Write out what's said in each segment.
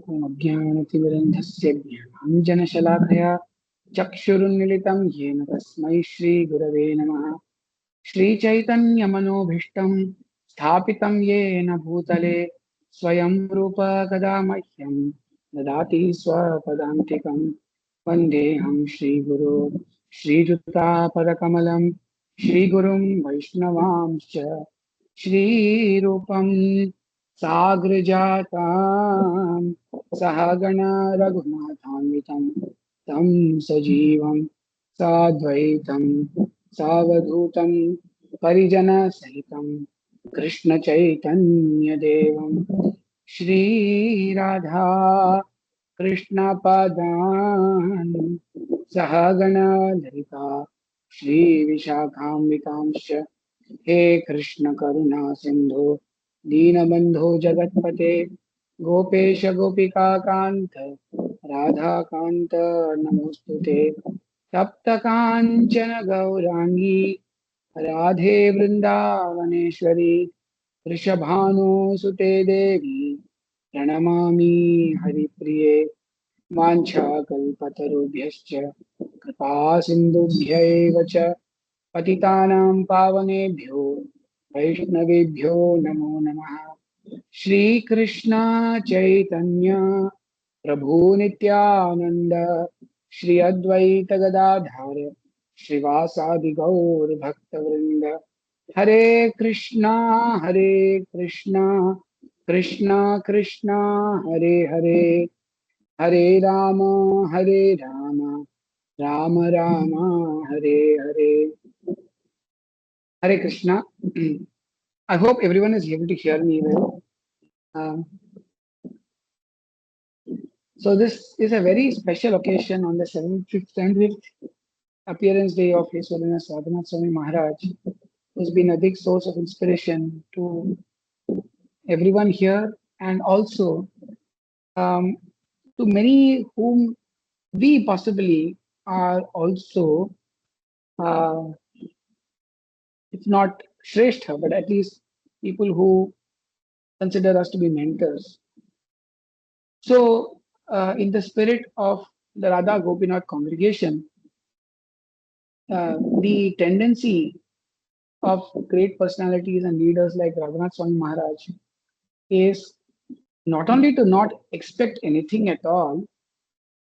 अज्ञानतिमिरन्धस्य ज्ञानाञ्जनशलाकया चक्षुरुन्मिलितं येन तस्मै श्रीगुरवे नमः। श्रीचैतन्यमनोभीष्टं स्थापितं येन भूतले स्वयं रूप कदा मह्यं ददाति स्वपदान्तिकं। वन्देऽहं श्रीगुरो श्रीयुतापदकमलं श्रीगुरुं वैष्णवांश्च श्रीरूपं साग्रजातां सहगणा रघुनाथान्वितं तं सजीवं साद्वैतं सावधूतं परिजनसहितं कृष्णचैतन्यदेवं श्रीराधा कृष्णपदान् सहगणा ललिता श्रीविशाखान्वितांश्च हे कृष्ण करुणा सिंधु दीनबंधो जगत्पते गोपेश गोपिका कांत राधा कांत नमोस्तुते तप्त कांचन गौरांगी राधे वृंदावनेश्वरी वृषभानुसुते देवी प्रणमामि हरिप्रिये वाञ्छाकल्पतरुभ्यश्च कृपा सिन्धुभ्यैव च पतितानां पावनेभ्यो वैष्णवेभ्यो नमो नमः। श्रीकृष्ण चैतन्य प्रभु नित्यानंद श्री अद्वैत गदाधर श्रीवासादि गौर भक्तवृंद हरे Krishna Krishna Krishna Hare Hare Hare Ram Ram Ram Hare Hare. Hare Krishna. I hope everyone is able to hear me well. So this is a very special occasion on the 75th appearance day of His Holiness Radhanath Swami Maharaj, who's been a big source of inspiration to everyone here and also um, to many whom we possibly are also, uh, if not Shrestha, but at least people who consider us to be mentors. So, in the spirit of the Radha Gopinath congregation, the tendency of great personalities and leaders like Radhanath Swami Maharaj is not only to not expect anything at all,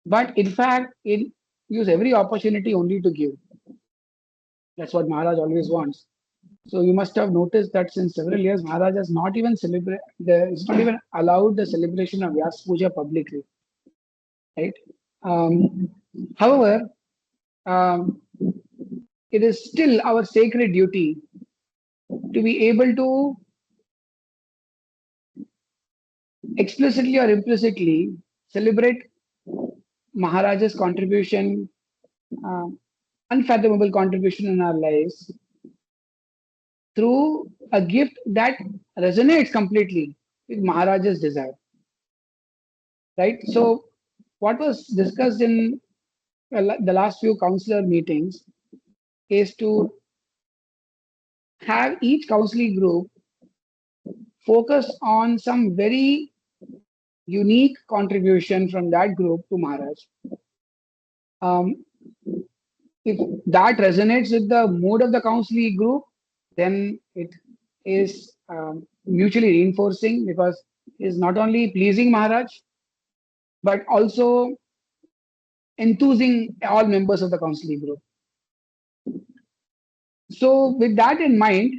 but in fact, use every opportunity only to give. That's what Maharaj always wants. So you must have noticed that since several years, Maharaj has not even it's not even allowed the celebration of Vyasapuja publicly, right? Um, However, um, it is still our sacred duty to be able to explicitly or implicitly celebrate Maharaj's contribution, uh, unfathomable contribution in our lives through a gift that resonates completely with Maharaj's desire, right? So, what was discussed in the last few counselor meetings is to have each counseling group focus on some very unique contribution from that group to Maharaj. Um, if that resonates with the mood of the counseling group, then it is mutually reinforcing because it is not only pleasing Maharaj but also enthusing all members of the counseling group. So, with that in mind,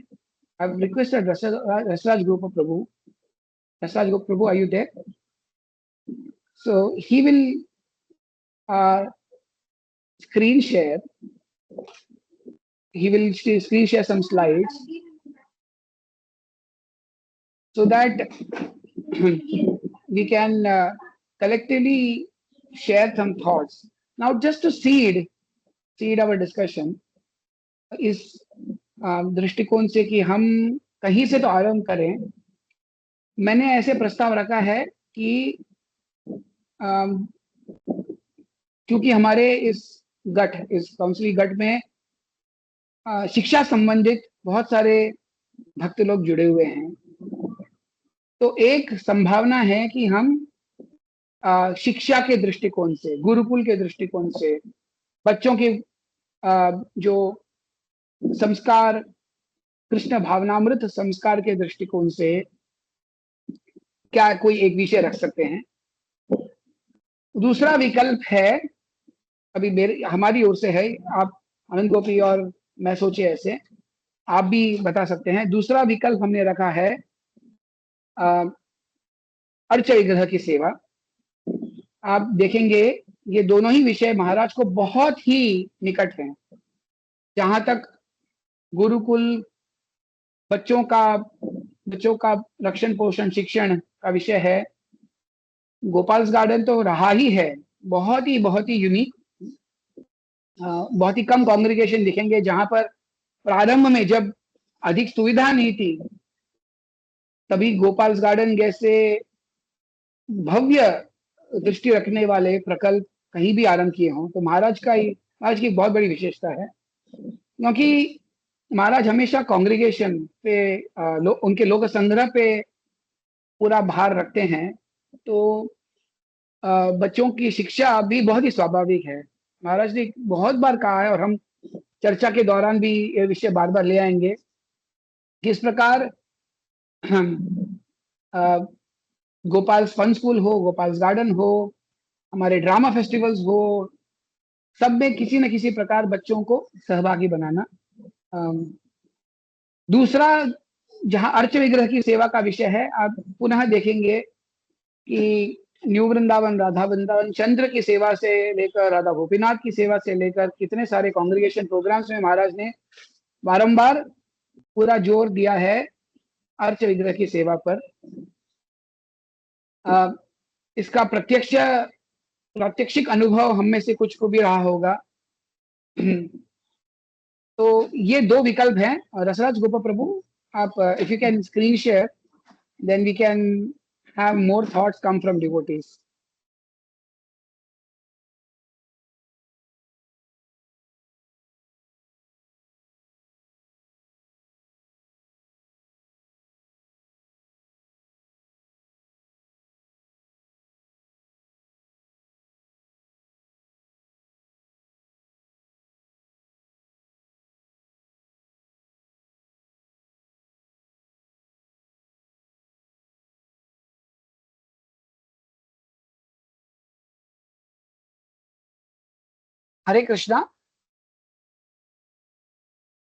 I've requested Rasraj Group of Prabhu. Rasraj Group Prabhu, are you there? So, he will screen share. He will screen share some slides so that we can collectively share some thoughts. Now, just to seed our discussion, इस दृष्टिकोण से कि हम कहीं से तो आरंभ करें, मैंने ऐसे प्रस्ताव रखा है कि क्योंकि हमारे इस काउंसिलिंग गट में शिक्षा संबंधित बहुत सारे भक्त लोग जुड़े हुए हैं, तो एक संभावना है कि हम शिक्षा के दृष्टिकोण से, गुरुकुल के दृष्टिकोण से, बच्चों के जो संस्कार, कृष्ण भावनामृत संस्कार के दृष्टिकोण से क्या कोई एक विषय रख सकते हैं। दूसरा विकल्प है, अभी मेरे हमारी ओर से है, आप आनंद गोपी और मैं सोचे ऐसे, आप भी बता सकते हैं। दूसरा विकल्प हमने रखा है अर्च विग्रह की सेवा। आप देखेंगे ये दोनों ही विषय महाराज को बहुत ही निकट हैं। जहां तक गुरुकुल, बच्चों का रक्षण पोषण शिक्षण का विषय है, गोपाल्स गार्डन तो रहा ही है बहुत ही यूनिक। बहुत ही कम कॉन्ग्रीगेशन दिखेंगे जहां पर प्रारंभ में जब अधिक सुविधा नहीं थी, तभी गोपाल्स गार्डन जैसे भव्य दृष्टि रखने वाले प्रकल्प कहीं भी आरंभ किए हों, तो महाराज की बहुत बड़ी विशेषता है। क्योंकि महाराज हमेशा कांग्रेगेशन पे उनके लोक संग्रह पे पूरा भार रखते हैं, तो बच्चों की शिक्षा भी बहुत ही स्वाभाविक है। महाराज ने बहुत बार कहा है, और हम चर्चा के दौरान भी ये विषय बार बार ले आएंगे, किस प्रकार गोपाल फन स्कूल हो, गोपाल्स गार्डन हो, हमारे ड्रामा फेस्टिवल्स हो, सब में किसी न किसी प्रकार बच्चों को सहभागी बनाना। दूसरा, जहां अर्च विग्रह की सेवा का विषय है, आप पुनः देखेंगे कि न्यू वृंदावन, राधा वृंदावन, चंद्र की सेवा से लेकर राधा गोपीनाथ की सेवा से लेकर कितने सारे कांग्रीगेशन प्रोग्राम्स में महाराज ने बारंबार पूरा जोर दिया है अर्च विग्रह की सेवा पर। इसका प्रात्यक्षिक अनुभव हम में से कुछ को भी रहा होगा। तो ये दो विकल्प हैं। रसराज गोपा प्रभु, आप if you can screen share, then we can have more thoughts come from devotees. Hare Krishna.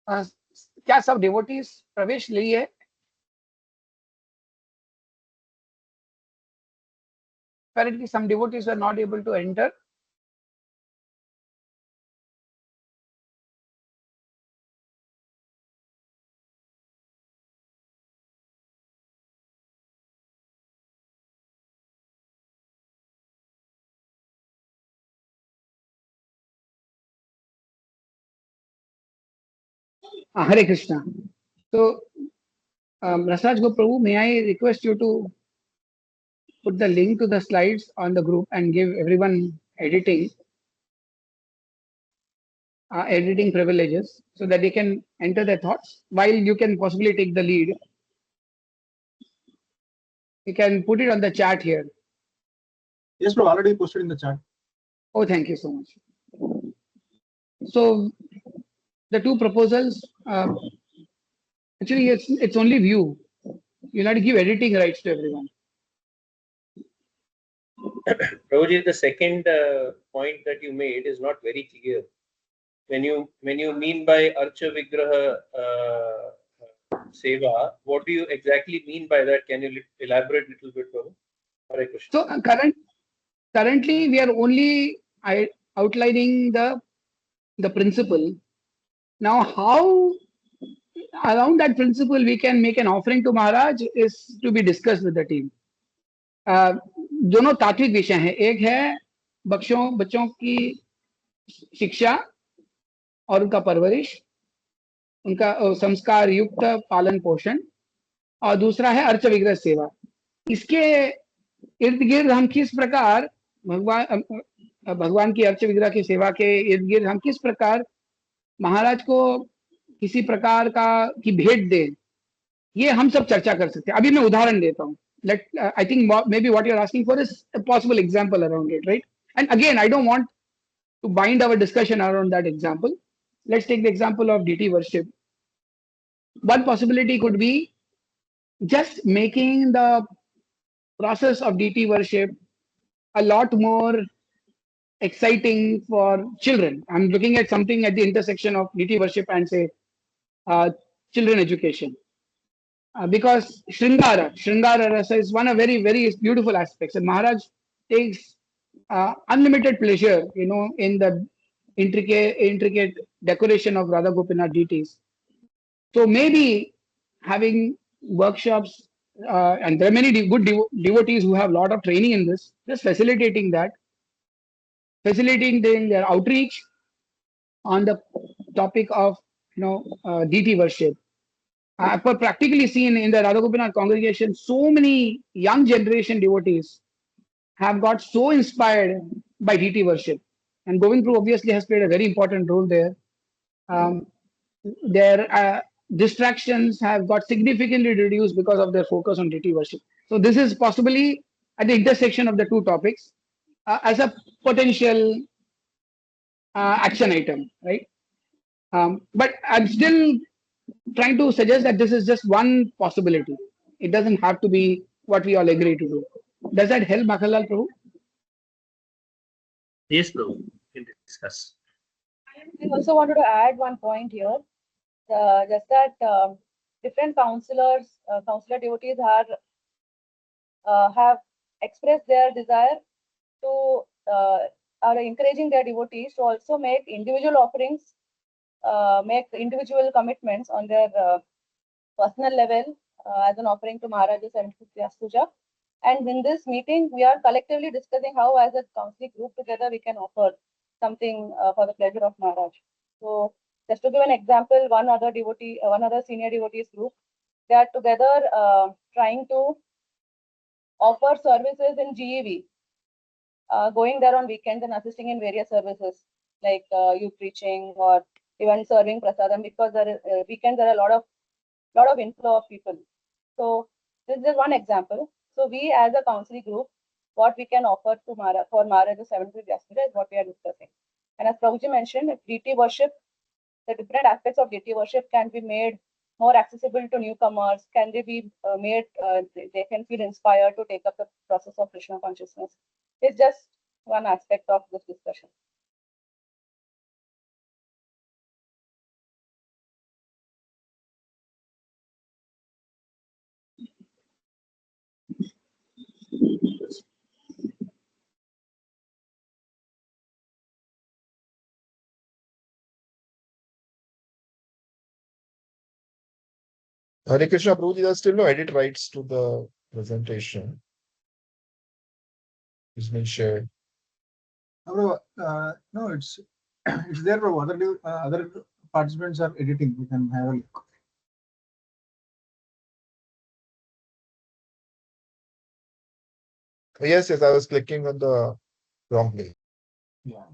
क्या सब डिवोटीज प्रवेश लिए? Apparently some devotees were not able to enter. हरे कृष्णा। तो Rasraj Go Prabhu, may I request you to put the link to the slides on the group and give everyone editing privileges so that they can enter their thoughts while you can possibly take the lead. You can put it on the chat here. Yes, bro, already posted in the chat. Oh, thank you so much. So the two proposals, actually it's only view. You'll have to give editing rights to everyone. Prabhuji, the second point that you made is not very clear. When you mean by Archa Vigraha Seva, what do you exactly mean by that? Can you elaborate a little bit, Prabhu? Hare Krishna. So currently we are only outlining the principle. Now how around that principle we can make an offering to Maharaj is to be discussed with the team. दोनों तात्विक विषय हैं, एक है बच्चों की शिक्षा और उनका परवरिश, उनका संस्कार युक्त पालन पोषण, और दूसरा है अर्च विग्रह सेवा। इसके इर्द गिर्द हम किस प्रकार भगवान की अर्च विग्रह की सेवा के इर्द गिर्द हम किस प्रकार महाराज को किसी प्रकार की भेंट दें, ये हम सब चर्चा कर सकते हैं। अभी मैं उदाहरण देता हूँ। I think maybe what you're asking for is a possible example around it, right? And again, I don't want to bind our discussion around that example. Let's take the example of DT worship. One possibility could be just making the process of DT worship a lot more exciting for children. I'm looking at something at the intersection of DT worship and say uh, children education. Because Shringara Rasa is one of very beautiful aspects. And Maharaj takes unlimited pleasure, in the intricate decoration of Radha Gopinath deities. So maybe having workshops, and there are many good devotees who have a lot of training in this, just facilitating their outreach on the topic of deity worship. I've practically seen in the Radha Gopinath congregation, so many young generation devotees have got so inspired by deity worship. And Govind Prabhu obviously has played a very important role there. Um, their distractions have got significantly reduced because of their focus on deity worship. So this is possibly at the intersection of the two topics as a potential action item, right? But I'm still trying to suggest that this is just one possibility. It doesn't have to be what we all agree to do. Does that help, Bakhalal Prabhu? Yes, Prabhu. We can discuss. I also wanted to add one point here. Just that different counselor devotees have expressed their desire to are encouraging their devotees to also make individual offerings, make individual commitments on their personal level as an offering to Maharaj's 75th Vyasapuja. And in this meeting, we are collectively discussing how, as a counseling group together, we can offer something for the pleasure of Maharaj. So, just to give an example, one other senior devotees group, they are together trying to offer services in GEV, going there on weekends and assisting in various services like youth preaching or even serving prasadam, because weekends there are a lot of inflow of people. So this is one example. So we as a counseling group, what we can offer to for Maharaj's 75th Vyasapuja is what we are discussing. And as Prabhuji mentioned, DT worship, the different aspects of DT worship can be made more accessible to newcomers. Can they be made, they can feel inspired to take up the process of Krishna consciousness. It's just one aspect of this discussion. Hare Krishna Prabhuji, there's still no edit rights to the presentation. It's been shared. No, it's it's there, bro. Other participants are editing. We can have a look. Yes, I was clicking on the wrong link. Yeah.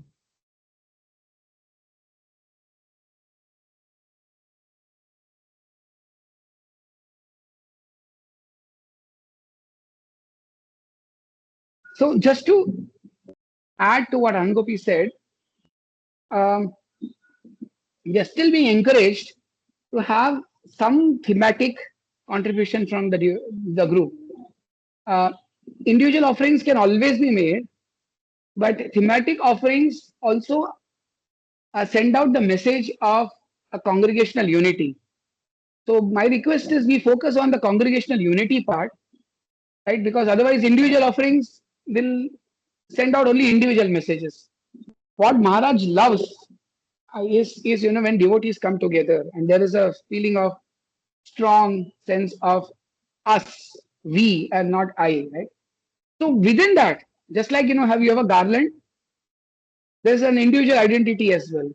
So just to add to what Angopi said, um, we are still being encouraged to have some thematic contribution from the group. Uh, Individual offerings can always be made, but thematic offerings also send out the message of a congregational unity. So my request is we focus on the congregational unity part, right? Because otherwise individual offerings will send out only individual messages. What Maharaj loves is when devotees come together and there is a feeling of strong sense of us, we, and not I, right? So within that, just like have you have a garland, there's an individual identity as well.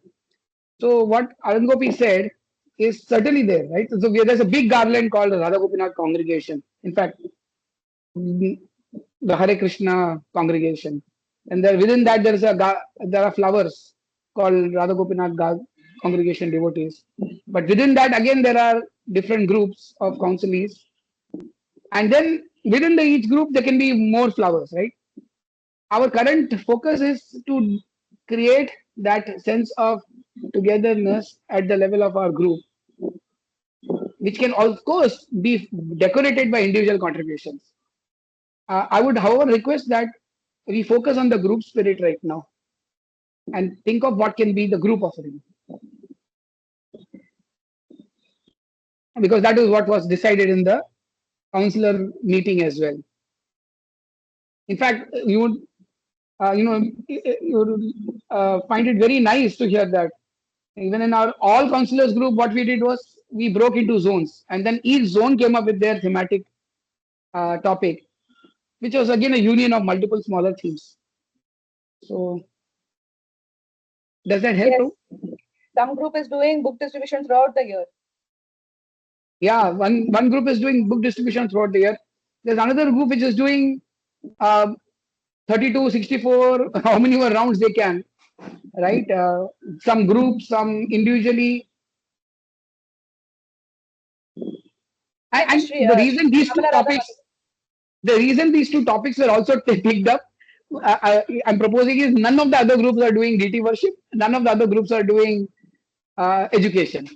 So what Arangopi said is certainly there, right? So there's a big garland called the Radha Gopinath congregation. In fact, the Hare Krishna congregation, and there within that there are flowers called Radha Gopinath congregation devotees. But within that again there are different groups of counselees, and then within each group there can be more flowers, right? Our current focus is to create that sense of togetherness at the level of our group, which can of course be decorated by individual contributions. I would, however, request that we focus on the group spirit right now and think of what can be the group offering, because that is what was decided in the counselor meeting as well. In fact, you would, you would find it very nice to hear that even in our all counselors group, what we did was we broke into zones, and then each zone came up with their thematic topic, which was again a union of multiple smaller themes. So, does that help? Yes. Some group is doing book distribution throughout the year. Yeah, one group is doing book distribution throughout the year. There's another group which is doing uh, 32, 64, how many more rounds they can, right? Some groups, some individually. And the reason these two Shyamala Radha topics, the reason these two topics were also picked up, I'm proposing is none of the other groups are doing DT worship, none of the other groups are doing education.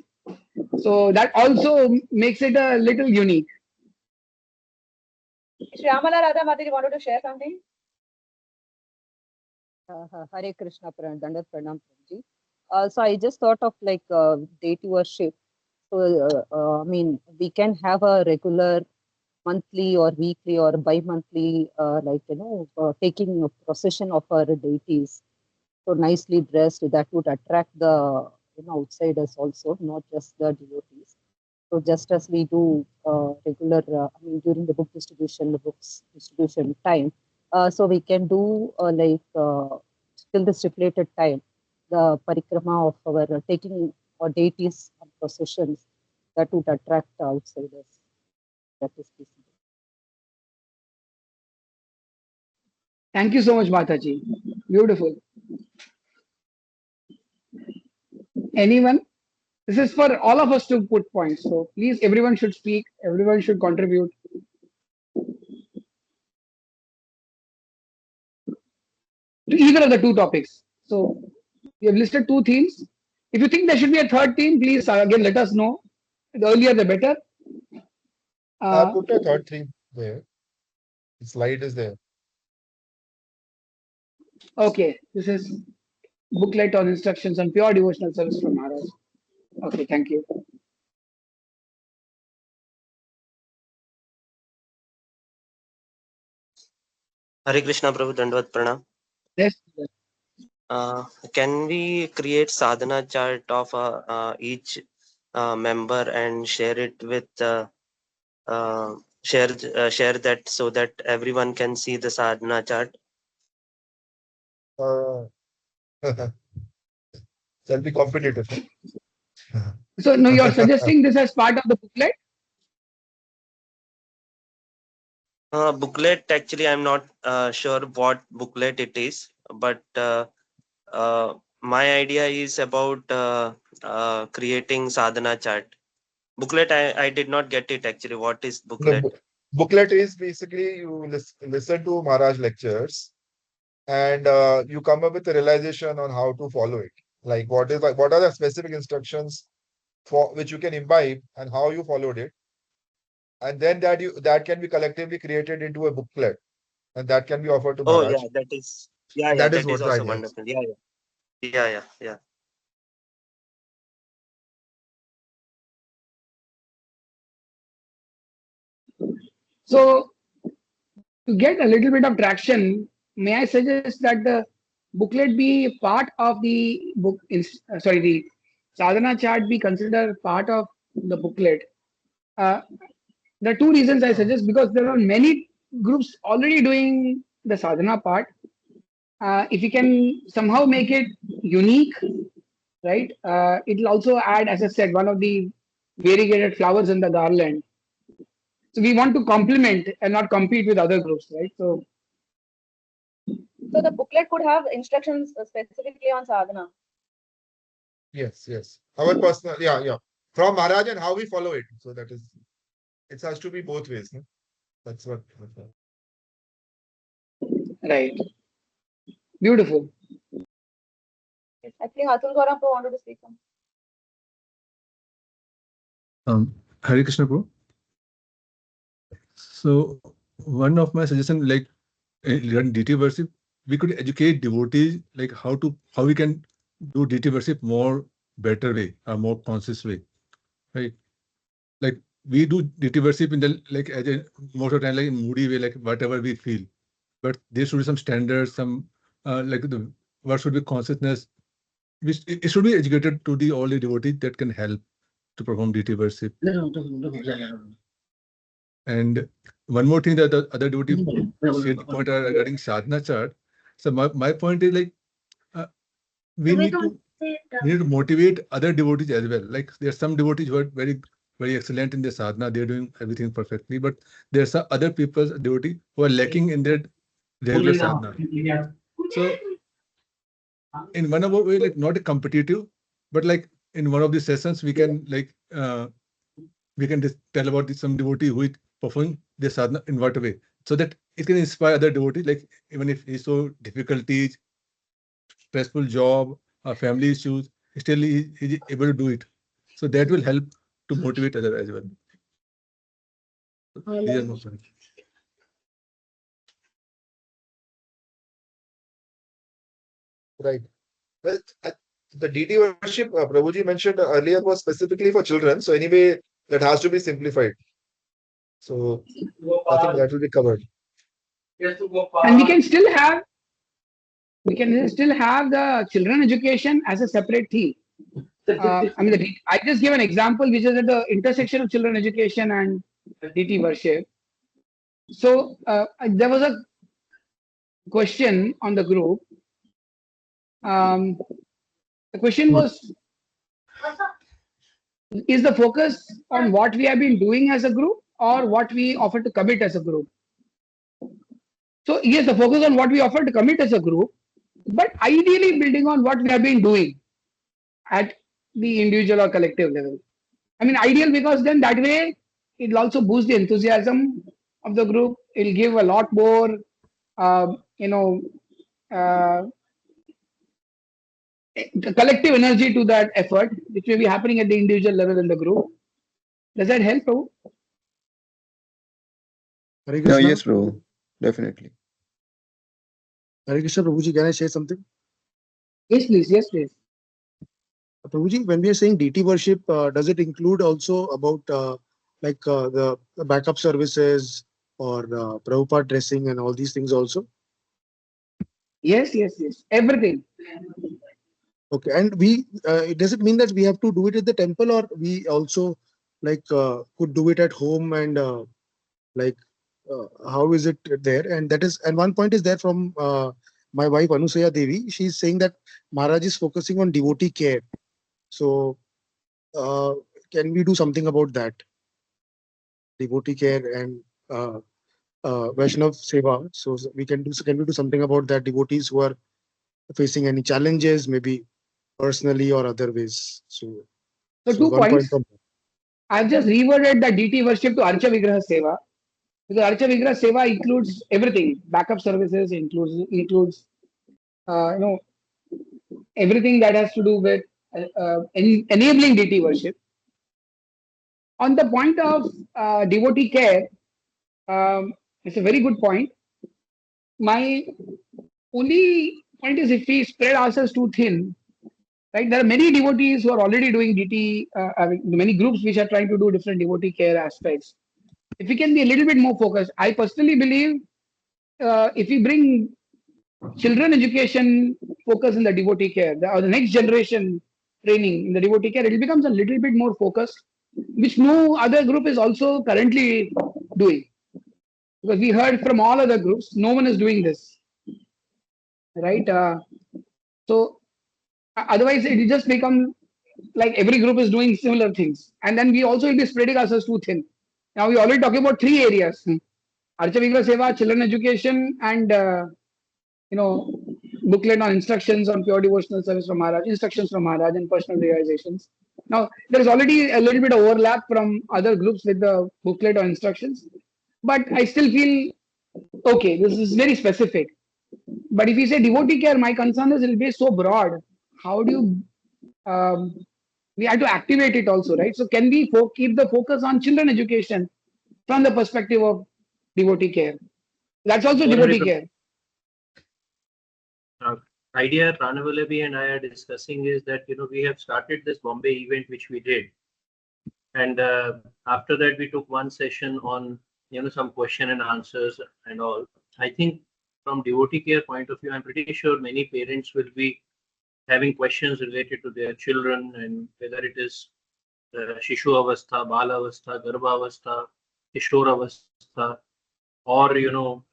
So that also makes it a little unique. Shyamala Radha Mataji wanted to share something. Hare Krishna, Dandavat Pranam Prabhuji. So I just thought of like deity worship. So I mean, we can have a regular monthly or weekly or bi-monthly, like taking a procession of our deities. So nicely dressed, that would attract the outsiders also, not just the devotees. So just as we do regular, I mean, during the book distribution, the books distribution time, so we can do till the stipulated time, the parikrama of our taking our deities and processions that would attract the outsiders. That is possible. Thank you so much, Mataji. Beautiful. Anyone? This is for all of us to put points. So please, everyone should speak. Everyone should contribute to either of the two topics. So we have listed two themes. If you think there should be a third theme, please again let us know. The earlier the better. I put a third theme there. The slide is there. Okay, this is booklet on instructions on pure devotional service from Maharaj. Okay, thank you. Hare Krishna Prabhu, Dandavat Pranam. Yes. Can we create sadhana chart of each member and share it with share that so that everyone can see the sadhana chart? Shall be competitive. So no, you are suggesting this as part of the booklet? Booklet, actually, I'm not sure what booklet it is, but my idea is about creating sadhana chart. Booklet, I did not get it actually. What is booklet? No, booklet is basically you listen to Maharaj lectures and you come up with a realization on how to follow it. Like what are the specific instructions for which you can imbibe and how you followed it. And then that can be collectively created into a booklet and that can be offered to Oh yeah, Maharaj. that is yeah, That is that is what the also idea is. wonderful. Yeah. So to get a little bit of traction, may I suggest that the booklet be part of the book? Sorry, the sadhana chart be considered part of the booklet. Uh, there are two reasons I suggest, because there are many groups already doing the sadhana part. If you can somehow make it unique, right? It will also add, as I said, one of the variegated flowers in the garland. So we want to complement and not compete with other groups, right? So So the booklet could have instructions specifically on sadhana. Yes. Our personal, yeah. From Maharaj and how we follow it. So that is, it has to be both ways. No? That's what. Right. Beautiful. I think Atul Gaurav wanted to speak something. Hare Krishna, bro. So one of my suggestion, like regarding DT worship, we could educate devotees like how we can do DT worship more better way, a more conscious way, right? Like we do DT worship in the like as a most of the time like in moody way, like whatever we feel. But there should be some standards, some like the what should be consciousness. Which it should be educated to the all the devotees that can help to perform DT worship. And one more thing that the other devotee shared the point regarding sadhana chart. So my point is like we need to motivate other devotees as well. Like there are some devotees who are very excellent in their sadhana, they're doing everything perfectly, but there are some other people, devotees, who are lacking in their regular sadhana. So in one of our way, like not a competitive, but like in one of the sessions, we can like we can just tell about some devotee who is performing their sadhana in what way, so that it can inspire other devotees. Like even if he's so difficulties, stressful job, or family issues, still he's able to do it. So that will help to motivate others as well. These are my points. Right. Well, the DT worship Prabhuji mentioned earlier was specifically for children. So anyway, that has to be simplified. So I think that will be covered. And we can still have the children education as a separate theme. I mean, I just give an example which is at the intersection of children education and DT worship. So there was a question on the group. The question was, is the focus on what we have been doing as a group or what we offer to commit as a group? So yes, the focus on what we offer to commit as a group, but ideally building on what we have been doing at the individual or collective level. I mean, ideal because then that way it'll also boost the enthusiasm of the group. It'll give a lot more, uh, collective energy to that effort, which may be happening at the individual level in the group. Does that help, Prabhu? Hare No, Krishna. yes, bro. Definitely. Hare Krishna, Prabhuji, can I say something? Yes, please. Yes, please. Prabhuji, when we are saying DT worship, does it include also about the backup services or Prabhupada dressing and all these things also? Yes. Everything. Okay, and does it mean that we have to do it at the temple, or we also could do it at home, and how is it there? And one point is there from my wife Anusaya Devi. She's saying that Maharaj is focusing on devotee care. So can we do something about that? Devotee care and Vaishnav Seva. So can we do something about that? Devotees who are facing any challenges, maybe personally or other ways. So 2 one points. point. I've just reworded the DT worship to Archa Vigraha Seva. Because Archa Vigraha Seva includes everything. Backup services includes everything that has to do with enabling DT worship. On the point of devotee care, it's a very good point. My only point is if we spread ourselves too thin, right? There are many devotees who are already doing DT, many groups which are trying to do different devotee care aspects. If we can be a little bit more focused, I personally believe if we bring children education focus in the devotee care, or the next generation training in the devotee care, it becomes a little bit more focused, which no other group is also currently doing. Because we heard from all other groups, no one is doing this, right? So otherwise, it will just become like every group is doing similar things, and then we also will be spreading ourselves too thin. Now we already talking about 3 areas: Archa Vigraha Seva, children education, and booklet on instructions on pure devotional service from Maharaj, instructions from Maharaj, and personal realizations. Now there is already a little bit of overlap from other groups with the booklet on instructions. but I still feel okay. This is very specific. But if you say devotee care, my concern is it will be so broad. How do you we have to activate it also, right? So can we keep the focus on children education from the perspective of devotee care? That's also One minute. devotee care. Idea Ranavalabi and I are discussing is that we have started this Bombay event which we did, and after that we took one session on some question and answers and all. I think from devotee care point of view, I'm pretty sure many parents will be having questions related to their children, and whether it is Shishu Avastha, Bala Avastha, Garbha Avastha, Kishore Avastha, or Yuva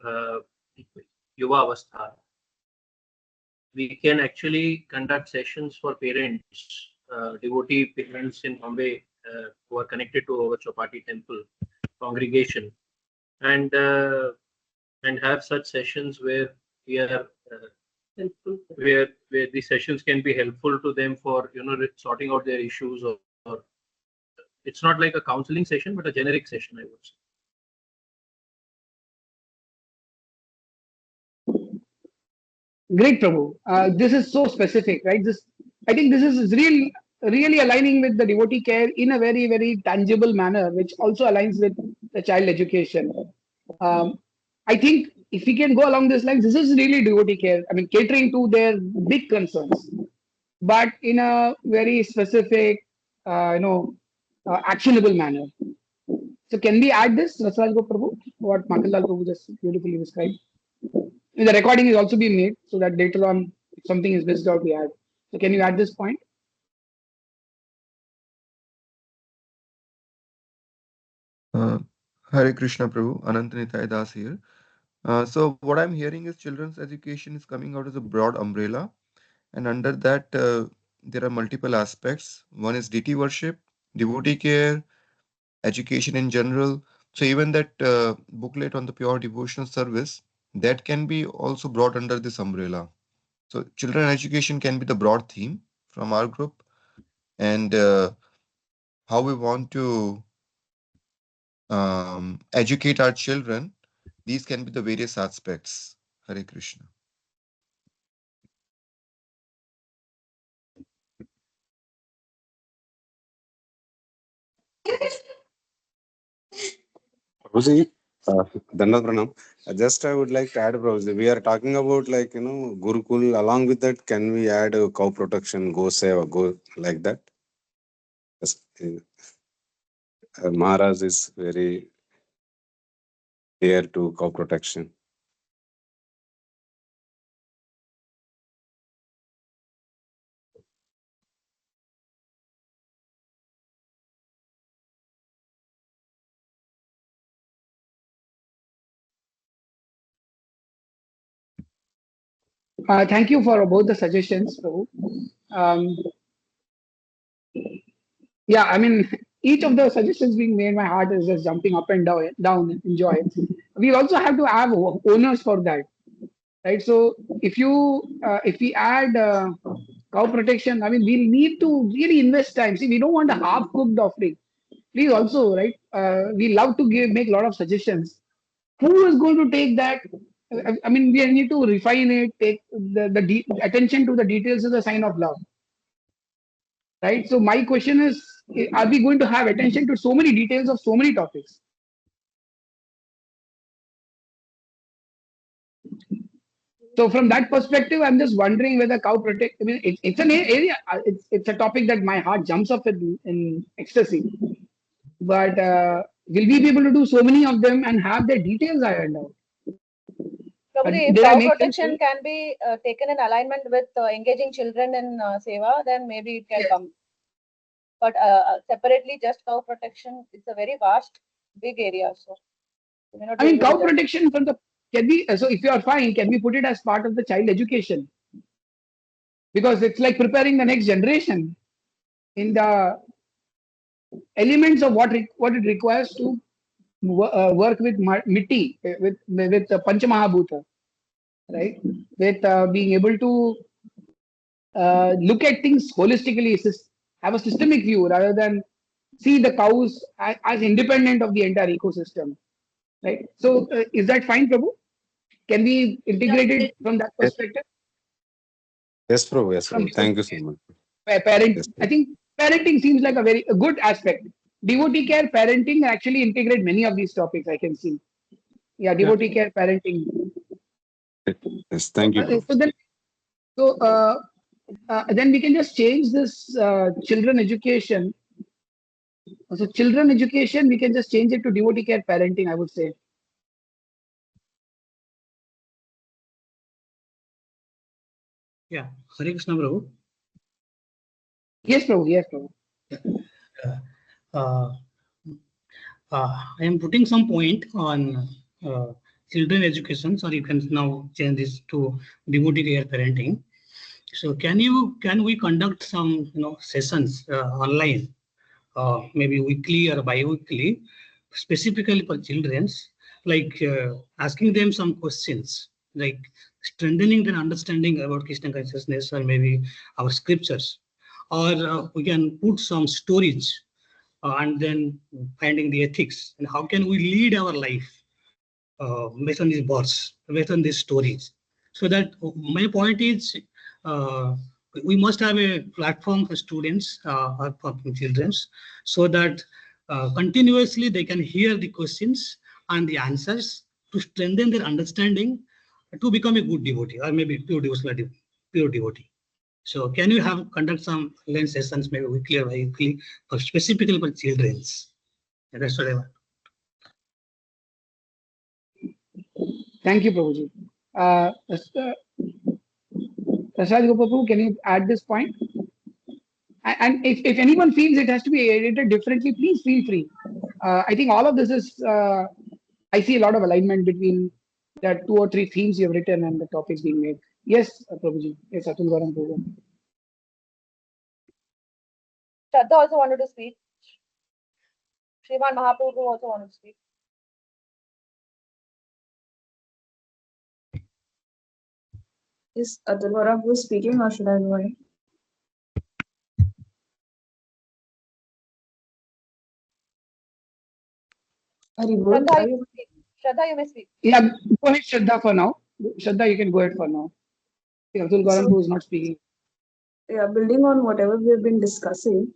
Avastha. We can actually conduct sessions for parents, devotee parents in Bombay who are connected to our Chopati temple congregation, and have such sessions where we are where the sessions can be helpful to them for sorting out their issues, or it's not like a counseling session but a generic session, I would say. Great, Prabhu. This is so specific, right? I think this is really aligning with the devotee care in a very, very tangible manner, which also aligns with the child education. I think if we can go along this line, this is really devotee care. I mean, catering to their big concerns, but in a very specific, actionable manner. So, can we add this, Rasraj Go Prabhu, what Makanlal Prabhu just beautifully described? The recording is also being made so that later on, if something is missed out, we add. So, can you add this point? Hare Krishna Prabhu, Anantanitai Das here. So what I'm hearing is children's education is coming out as a broad umbrella, and under that there are multiple aspects. One is deity worship, devotee care, education in general. So even that booklet on the pure devotional service, that can be also brought under this umbrella. So children education can be the broad theme from our group, and how we want to educate our children. These can be the various aspects. Hare Krishna. Prabhuji, Dandavat Pranam. Just I would like to add, Prabhuji, we are talking about Gurukul. Along with that, can we add cow protection, go seva, go like that? Yes, Maharaj is very dear to cow protection. Thank you for both the suggestions, Prabhu. Um, yeah, I mean, each of the suggestions being made, my heart is just jumping up and down in joy. We also have to have owners for that, right? So if we add cow protection, I mean, we'll need to really invest time. See, we don't want a half-cooked offering. Please also, right? We love to make a lot of suggestions. Who is going to take that? I mean, we need to refine it. Take the attention to the details is a sign of love, right? So my question is, are we going to have attention to so many details of so many topics? So from that perspective, I'm just wondering whether cow protect. I mean, it's an area. It's a topic that my heart jumps up in ecstasy. But will we be able to do so many of them and have their details ironed out? Probably, if Did I cow make protection sense? can be taken in alignment with engaging children in seva, then maybe it can come. But separately, just cow protection, it's a very vast, big area. So, we may not I be mean, able to cow do that. protection from the can we. So if you are fine, can we put it as part of the child education? Because it's like preparing the next generation in the elements of what it requires to work with mitti, with Panchamahabhuta, right? With being able to look at things holistically, have a systemic view rather than see the cows as independent of the entire ecosystem, right? So is that fine, Prabhu? Can we integrate it from that Yes, perspective? yes, Prabhu. Yes, From Prabhu. Thank devotee you so much. parent, Yes, I Prabhu. think parenting seems like a good aspect. Devotee care, parenting actually integrate many of these topics. I can see. Yeah, Yeah. devotee care, parenting. Yes, So, thank you, Prabhu. then we can just change this children education. So children education, we can just change it to devotee care, parenting. I would say. Yeah, Hare Krishna, Prabhu. Yes, Prabhu. Yes, Prabhu. Uh, uh, I am putting some point on children education, so you can now change this to devotee care parenting. So can we conduct some sessions online, maybe weekly or bi-weekly, specifically for childrens, like asking them some questions, like strengthening their understanding about Krishna consciousness or maybe our scriptures, or we can put some stories and then finding the ethics and how can we lead our life based on these words, based on these stories. So that my point is, uh, we must have a platform for students or for children, so that continuously they can hear the questions and the answers to strengthen their understanding to become a good devotee or maybe pure devotee. So can you have conduct some online sessions, maybe weekly or bi-weekly, for specifically for childrens? And that's what I want. Thank you, Prabhuji. Prasad Gopapu, can you add this point? And if anyone feels it has to be edited differently, please feel free. I think all of this is, I see a lot of alignment between the two or three themes you have written and the topics being made. Yes, Prabhuji. Yes, Atul Garam Prabhu. Shraddha also wanted to speak. Sriman Mahaprabhu also wanted to speak. Is Atul who is speaking or should I go ahead? Haribol, Shraddha, are you you? may speak. Shraddha, you may speak. Yeah, go ahead, Shraddha, for now. Shraddha, you can go ahead for now. Atul Garam So, Prabhu is not speaking. yeah, building on whatever we have been discussing,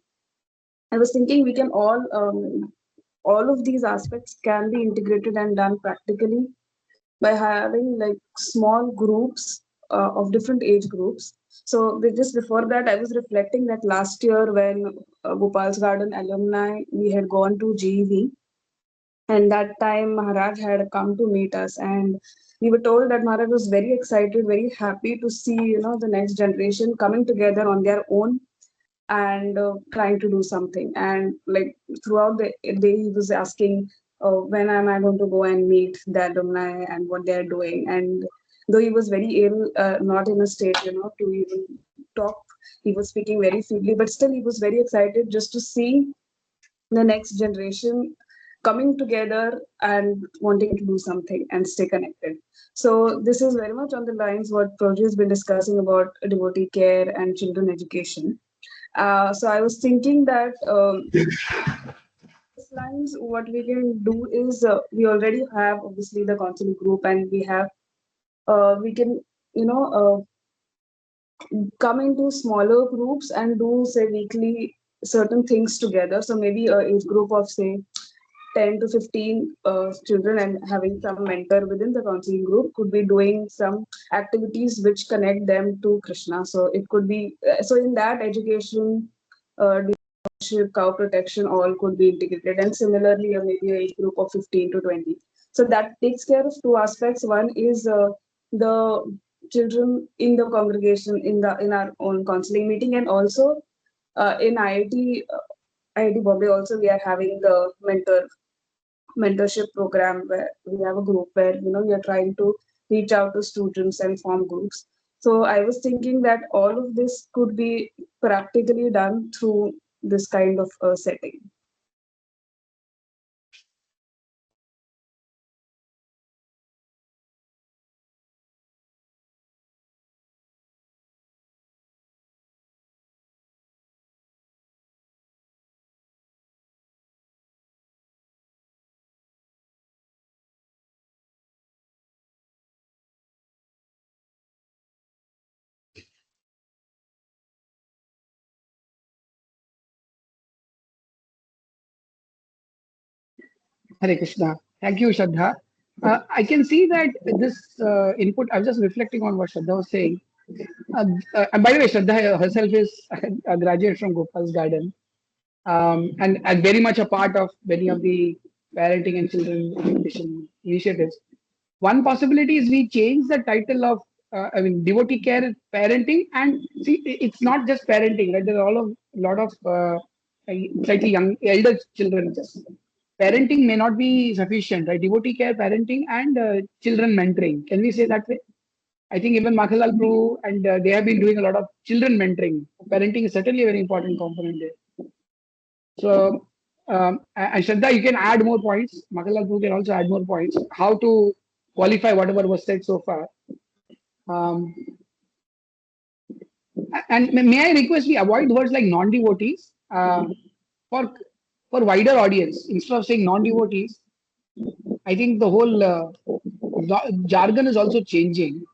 I was thinking we can all of these aspects can be integrated and done practically by having like small groups of different age groups. So just before that, I was reflecting that last year when Gopal's Garden alumni, we had gone to GEV, and that time Maharaj had come to meet us, and we were told that Maharaj was very excited, very happy to see the next generation coming together on their own and trying to do something. And like throughout the day, he was asking, when am I going to go and meet the alumni and what they're doing? And though he was very ill, not in a state, to even talk, he was speaking very feebly, but still he was very excited just to see the next generation coming together and wanting to do something and stay connected. So this is very much on the lines what Proji has been discussing about devotee care and children education. So I was thinking that this lines, what we can do is we already have obviously the counseling group, and we have we can come into smaller groups and do say weekly certain things together. So maybe a age group of say 10 to 15 children and having some mentor within the counseling group could be doing some activities which connect them to Krishna. So it could be so in that education, cow protection, all could be integrated, and similarly maybe a group of 15 to 20. So that takes care of two aspects. One is the children in the congregation in our own counseling meeting, and also in IIT Bombay also we are having the mentorship program where we have a group where we are trying to reach out to students and form groups. So I was thinking that all of this could be practically done through this kind of setting. Hare Krishna. Thank you, Shraddha. I can see that this input, I was just reflecting on what Shraddha was saying. And by the way, Shraddha herself is a graduate from Gopal's Garden, and very much a part of many of the parenting and children education initiatives. One possibility is we change the title of, devotee care parenting, and see, it's not just parenting, right? There are a lot of slightly young, elder children. Just parenting may not be sufficient, right? Devotee care parenting and children mentoring. Can we say that way? I think even Makhalal Prabhu and they have been doing a lot of children mentoring. Parenting is certainly a very important component there. So, and Shraddha, you can add more points. Makhalal Prabhu can also add more points. How to qualify whatever was said so far. Um, and may I request we avoid words like non-devotees for wider audience instead of saying non-devotees. I think the whole jargon is also changing.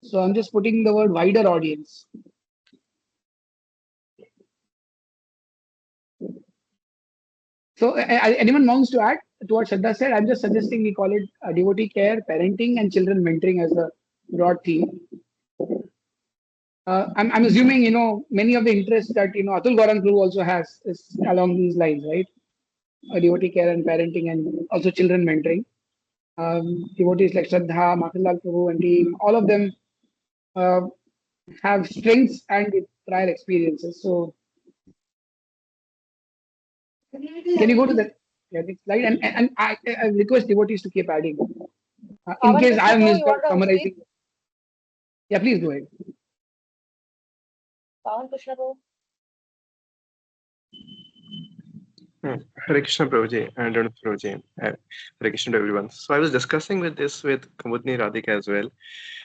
So I'm just putting the word wider audience. So anyone wants to add to what Shraddha said? I'm just suggesting we call it devotee care, parenting, and children mentoring as a broad theme. I'm assuming many of the interests that Atul Gaurang Prabhu also has is along these lines, right? Devotee care and parenting, and also children mentoring. Devotees like Shraddha, Matilal Prabhu, and team, all of them have strengths and prior experiences. So, can you go to the next slide? And I request devotees to keep adding. In Pawan case I Krishna have Prabhu, missed you out want to summarizing. speak? Yeah, please go ahead. Pawan Krishna Prabhu. Hare Krishna Prabhuji and Radhanath Prabhuji. Hare Krishna to everyone. So I was discussing with Kumudni Radhika as well.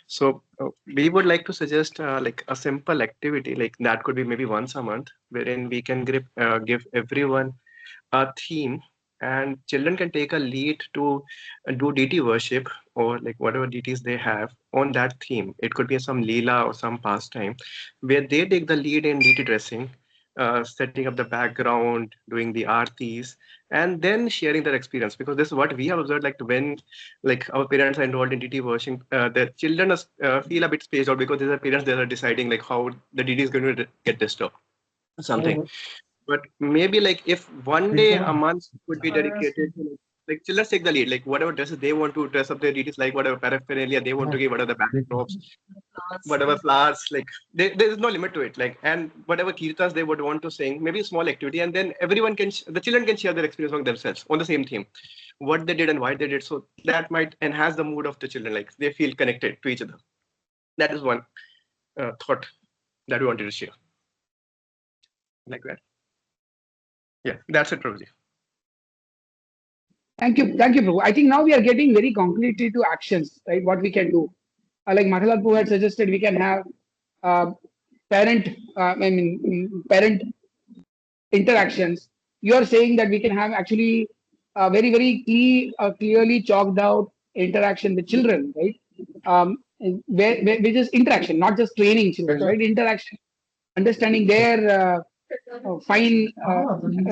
So we would like to suggest like a simple activity, like that could be maybe once a month, wherein we can give everyone a theme, and children can take a lead to do deity worship or like whatever deities they have on that theme. It could be some leela or some pastime where they take the lead in deity dressing, setting up the background, doing the artis, and then sharing their experience. Because this is what we have observed, like when like our parents are involved in deity worship, the children feel a bit spaced out because their parents they are deciding like how the deity is going to get disturbed something. But maybe like if one day a month could be dedicated to like children take the lead, like whatever dresses they want to dress up their deities, like whatever paraphernalia they want to give, whatever the backdrops, whatever flowers, like there is no limit to it. Like, and whatever kirtas they would want to sing, maybe a small activity, and then everyone can, the children can share their experience among themselves on the same theme, what they did and why they did. So that might enhance the mood of the children, like they feel connected to each other. That is one thought that we wanted to share. Like that. Yeah, that's it, Prabhuji. Thank you, Prabhu. I think now we are getting very concretely to actions, right? What we can do. Like Mahalal Prabhu had suggested, we can have parent, parent interactions. You are saying that we can have actually a very clearly chalked out interaction with children, right? Which is interaction, not just training children, right? Interaction, understanding their fine,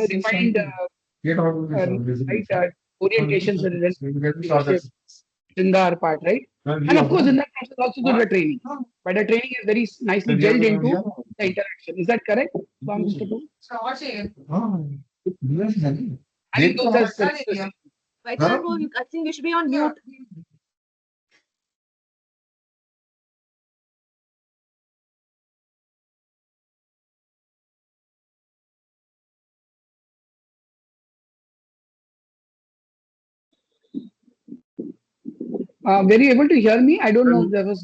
refined, right, orientations and leadership, Sundar part, right? And of course, in that process also do the training. But the training is very nicely gelled into the interaction. Is that correct, Mr. Poo? I think those are suggestions. I think you should be on mute. Were you able to hear me? I don't know if there was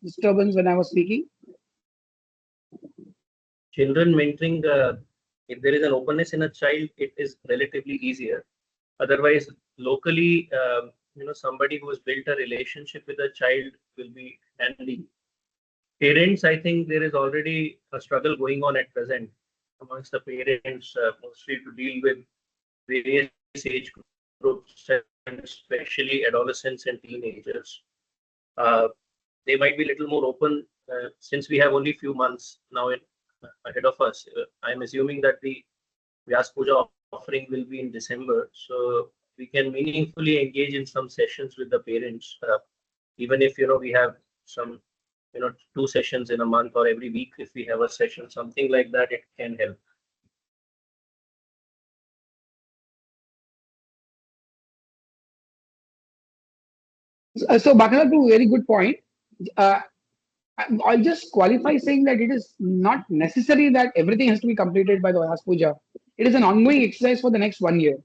disturbance when I was speaking. Children mentoring, if there is an openness in a child, it is relatively easier. Otherwise, locally, somebody who has built a relationship with a child will be handy. Parents, I think there is already a struggle going on at present amongst the parents, mostly to deal with various age groups, and especially adolescents and teenagers. They might be a little more open since we have only few months now ahead of us. I'm assuming that the Vyasapuja offering will be in December. So we can meaningfully engage in some sessions with the parents, even if we have some 2 sessions in a month or every week. If we have a session, something like that, it can help. So Bhakaratu, very good point. Uh, I'll just qualify saying that it is not necessary that everything has to be completed by the Vyasapuja. It is an ongoing exercise for the next 1 year,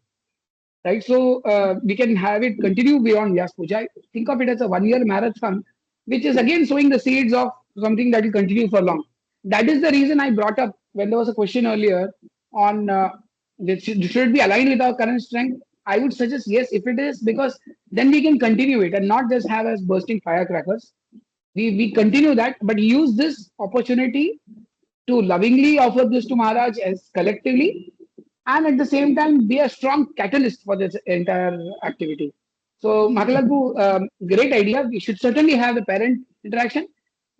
right? So we can have it continue beyond Vyasapuja. Think of it as a 1 year marathon, which is again sowing the seeds of something that will continue for long. That is the reason I brought up when there was a question earlier on should it be aligned with our current strength. I would suggest yes, if it is, because then we can continue it and not just have us bursting firecrackers. We continue that, but use this opportunity to lovingly offer this to Maharaj as collectively, and at the same time be a strong catalyst for this entire activity. So Makalagbu, great idea. We should certainly have the parent interaction,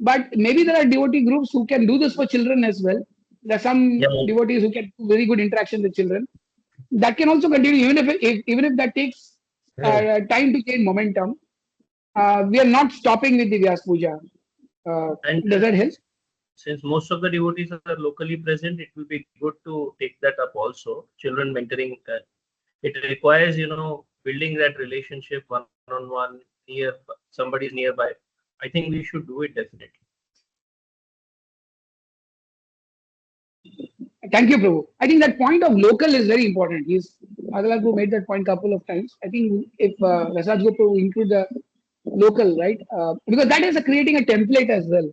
but maybe there are devotee groups who can do this for children as well. There are some devotees who can do very good interaction with children. That can also continue, even if that takes time to gain momentum. We are not stopping with the Vyas Puja. And Does that help? Since most of the devotees are locally present, it will be good to take that up also. Children mentoring, it requires, building that relationship one-on-one near somebody's nearby. I think we should do it definitely. Thank you, Prabhu. I think that point of local is very important. Adalagbu made that point couple of times. I think if Rasaj Prabhu include the local, right? Because that is creating a template as well.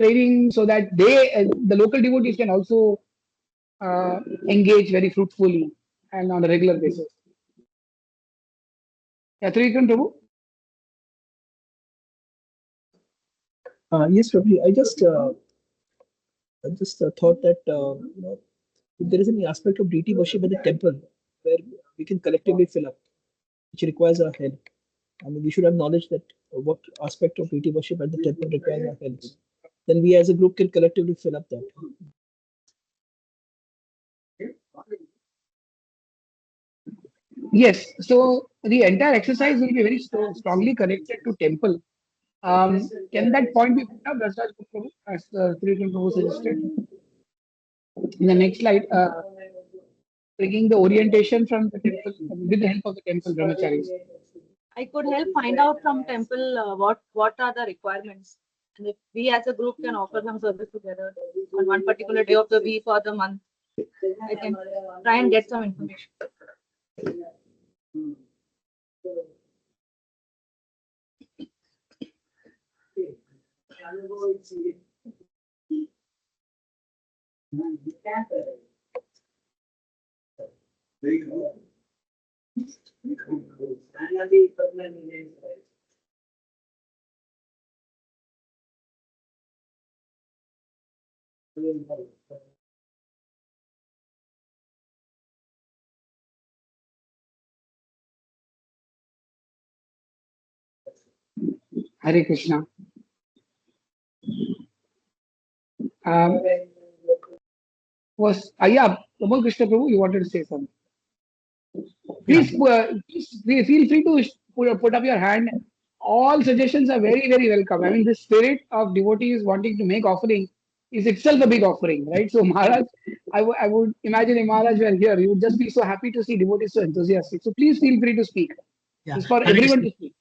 Training so that the local devotees can also engage very fruitfully and on a regular basis. Yeah, Trivikram Prabhu. Yes, Prabhu. I just thought that if there is any aspect of deity worship at the temple where we can collectively fill up, which requires our help. I mean, we should have knowledge that what aspect of deity worship at the temple requires our help. Then we as a group can collectively fill up that. Yes, so the entire exercise will be very strongly connected to temple. Can that point be put up, Rasaj Prabhu, as Trivikram Prabhu suggested? In the next slide, bringing the orientation from the temple with the help of the temple brahmacharis. I could help find out from temple what are the requirements, and if we as a group can offer some service together on one particular day of the week or the month, I can try and get some information. Hare Krishna. Yeah, Prabhu Krishna Prabhu, you wanted to say something? Please, please feel free to put up your hand. All suggestions are very, very welcome. I mean, the spirit of devotees wanting to make offering is itself a big offering, right? So Maharaj, I would imagine if Maharaj were here, you would just be so happy to see devotees so enthusiastic. So please feel free to speak. Yeah. It's for everyone to speak.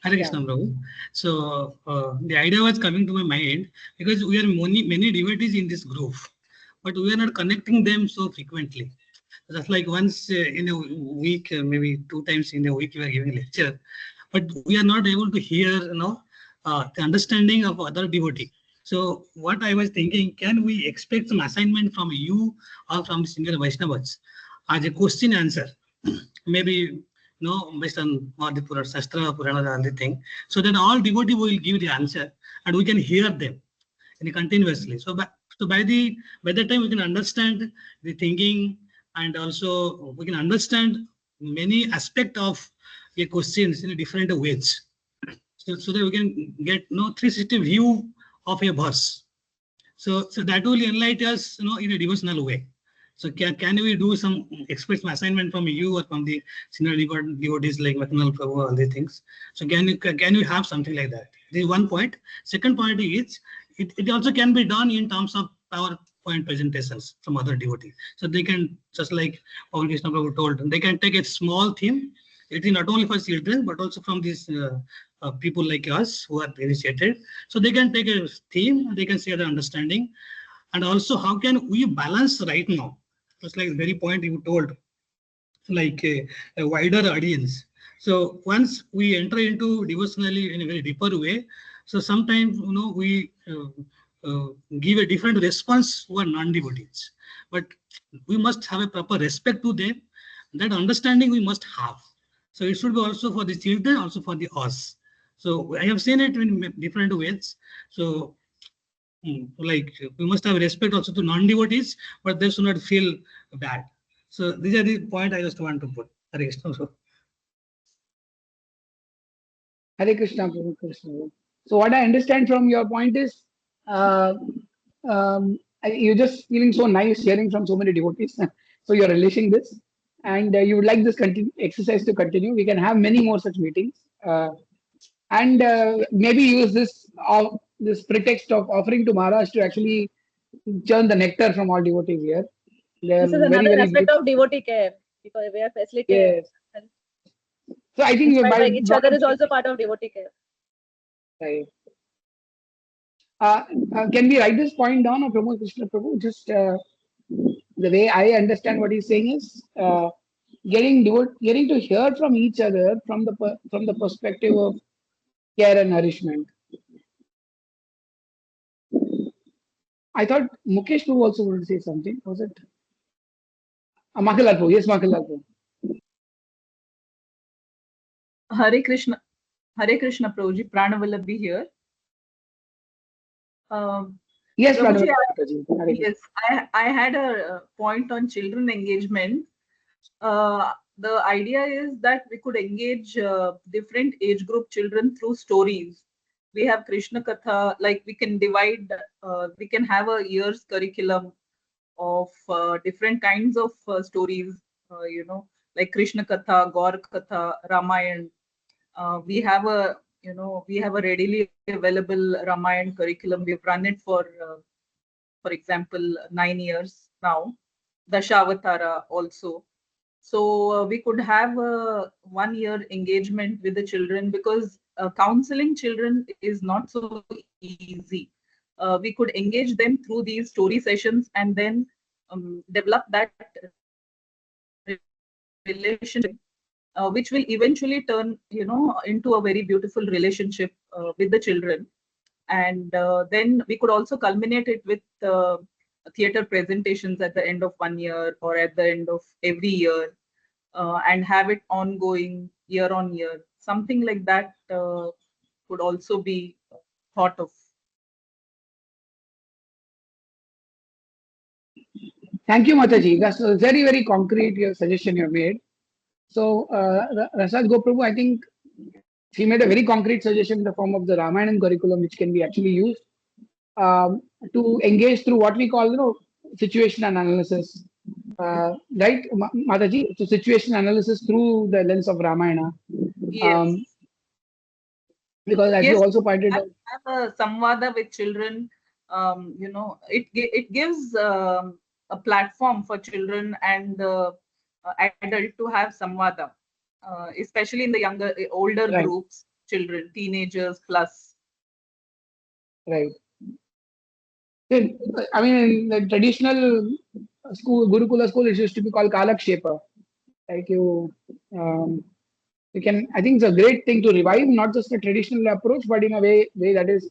Hare Krishna, Prabhu. So the idea was coming to my mind because we are many devotees in this group, but we are not connecting them so frequently. Just like once in a week, maybe 2 times in a week, we are giving a lecture, but we are not able to hear, the understanding of other devotee. So what I was thinking, can we expect some assignment from you or from single Vaishnavas as a question answer? Maybe based on all the Purana, Shastra, Purana, and everything, so that all devotee will give the answer and we can hear them continuously. So by the time we can understand the thinking, and also we can understand many aspects of the questions in a different ways. So that we can get 360 view of a verse. So that will enlighten us in a devotional way. So can we do some express assignment from you or from the senior devotees like Radhanath Prabhu, all these things? So can you have something like that? This is one point. Second point is it also can be done in terms of PowerPoint presentations from other devotees. So they can, just like Paul Krishna Prabhu told, they can take a small theme. It is not only for children but also from these people like us who are initiated. So they can take a theme, they can share the understanding, and also how can we balance right now? Just like the very point you told, like a wider audience. So once we enter into devotionally in a very deeper way, so sometimes we give a different response to our non-devotees, but we must have a proper respect to them. That understanding we must have. So it should be also for the children, also for the us. So I have seen it in different ways. So like we must have respect also to non-devotees, but they should not feel bad. So these are the point I just want to put. Hare Krishna. Hare Krishna, Prabhu Krishna. So what I understand from your point is, uh, you're just feeling so nice hearing from so many devotees. So you're relishing this, and you would like this exercise to continue. We can have many more such meetings, and maybe use this pretext of offering to Maharaj to actually churn the nectar from all devotees here. They're This is very, another very aspect deep. of devotee care, because we are facilitating. Yes. So I think Inspiring each other is also part of devotee care. Right. Can we write this point down, or Pramod Krishna Prabhu? Just the way I understand what he's saying is getting to hear from each other from the perspective of care and nourishment. I thought Mukesh Prabhu also wanted to say something. Was it? Makalal Prabhu. Yes, Makalal Prabhu. Hare Krishna Prabhuji, Pranavallabi here. Yes, Prabhuji, Pranavallabi. yes, I had a point on children engagement. The idea is that we could engage different age group children through stories. We have Krishna Katha, like we can divide, we can have a year's curriculum of different kinds of stories, like Krishna Katha, Gaur Katha, Ramayan. We have a readily available Ramayan curriculum. We've run it for example, 9 years now. Dashavatara also. So we could have a 1 year engagement with the children, because counseling children is not so easy. We could engage them through these story sessions and then develop that relationship, which will eventually turn, into a very beautiful relationship with the children. And then we could also culminate it with theater presentations at the end of 1 year or at the end of every year, and have it ongoing year on year. Something like that could also be thought of. Thank you, Mataji. That's a very, very concrete suggestion you made. So, Rasaj Goprabhu, I think she made a very concrete suggestion in the form of the Ramayan curriculum, which can be actually used to engage through what we call, situation analysis. Right, Mataji? So, situation analysis through the lens of Ramayana. Yes. Because as you also pointed out, have a samvada with children. It gives a platform for children and adult to have samvada, especially in the older Right. groups, children, teenagers plus. Right. I mean, in the traditional school, Gurukula school, it used to be called Kalakshepa. Like you can, I think it's a great thing to revive, not just the traditional approach, but in a way that is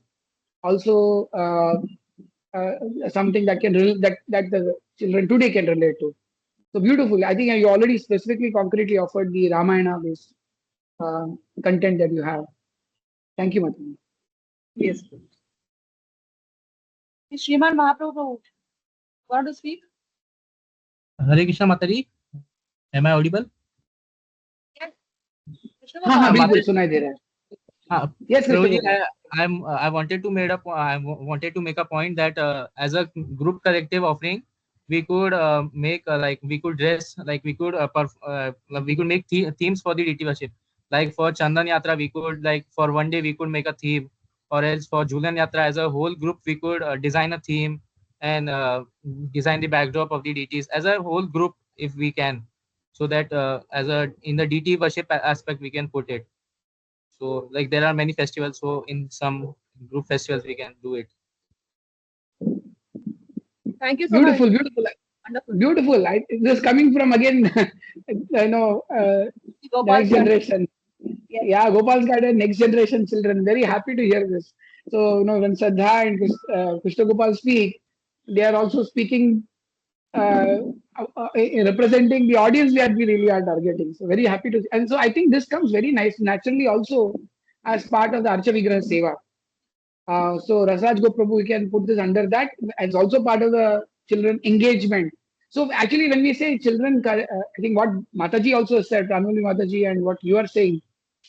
also something that that the children today can relate to. So beautiful. I think you already specifically, concretely offered the Ramayana based content that you have. Thank you, Mataji. Yes. Sriman Mahaprabhu, want to speak? Hare Krishna Mataji, am I audible? हाँ बिल्कुल सुनाई दे रहा है. Yes, Prabhuji, I wanted to make a point that as a group collective offering, we could make like we could dress like we could we could make themes for the DT worship. Like for Chandan Yatra, we could like for one day we could make a theme, or else for Julian Yatra as a whole group we could design a theme and design the backdrop of the DTs as a whole group if we can, so that as a in the DT worship aspect we can put it. So like there are many festivals, so in some group festivals we can do it. Thank you so much. Beautiful. Wonderful. Beautiful. This coming from again, the next generation. Yes. Yeah, Gopal's got a next generation children. Very happy to hear this. So, when Sadha and Krishna Gopal speak, they are also speaking, representing the audience that we really are targeting. So, very happy to. And so, I think this comes very nice, naturally also as part of the Archa Vigraha Seva. So Rasraj Goprabhu, we can put this under that as also part of the children engagement. So actually, when we say children, I think what Mataji also said, Ranuli Mataji, and what you are saying,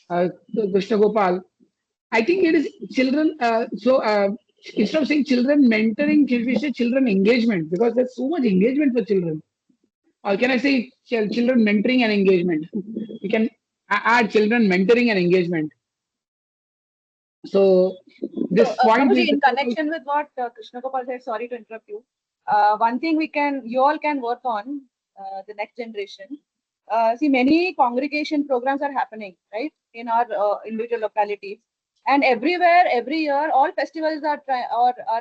Krishna Gopal, I think it is children. Instead of saying children mentoring, we say children engagement, because there's so much engagement for children. Or can I say children mentoring and engagement? We can add children mentoring and engagement. So this point Prabhuji, in connection with what Krishna Gopal said, sorry to interrupt you. One thing you all can work on, the next generation. See, many congregation programs are happening, right, in our individual localities, and everywhere, every year, all festivals are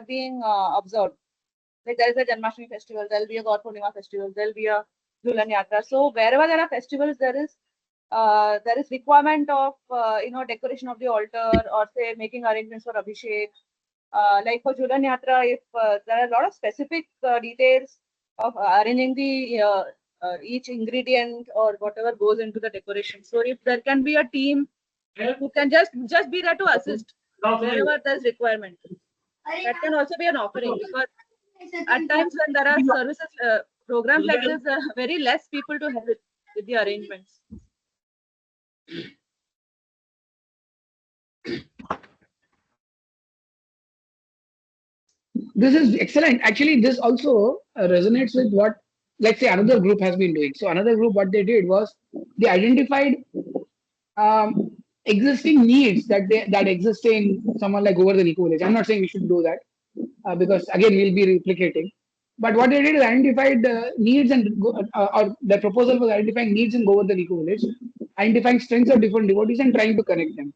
being observed. Like there is a Janmashtami festival, there will be a Gaur Purnima festival, there will be a Dulan Yatra. So wherever there are festivals, there is requirement of decoration of the altar, or say making arrangements for Abhishek. Like for Julan Yatra, if there are a lot of specific details of arranging the each ingredient or whatever goes into the decoration. So if there can be a team who can just be there to assist wherever there's requirement, that can also be an offering, because at times when there are services programs like this, very less people to help with the arrangements. This is excellent. Actually, this also resonates with what, let's say, another group has been doing. So another group, what they did was they identified existing needs that exist in someone like over the Nico village. I'm not saying we should do that because again we'll be replicating. But what they did is identified needs or the proposal was identifying needs in Govardhan Eco Village, identifying strengths of different devotees and trying to connect them.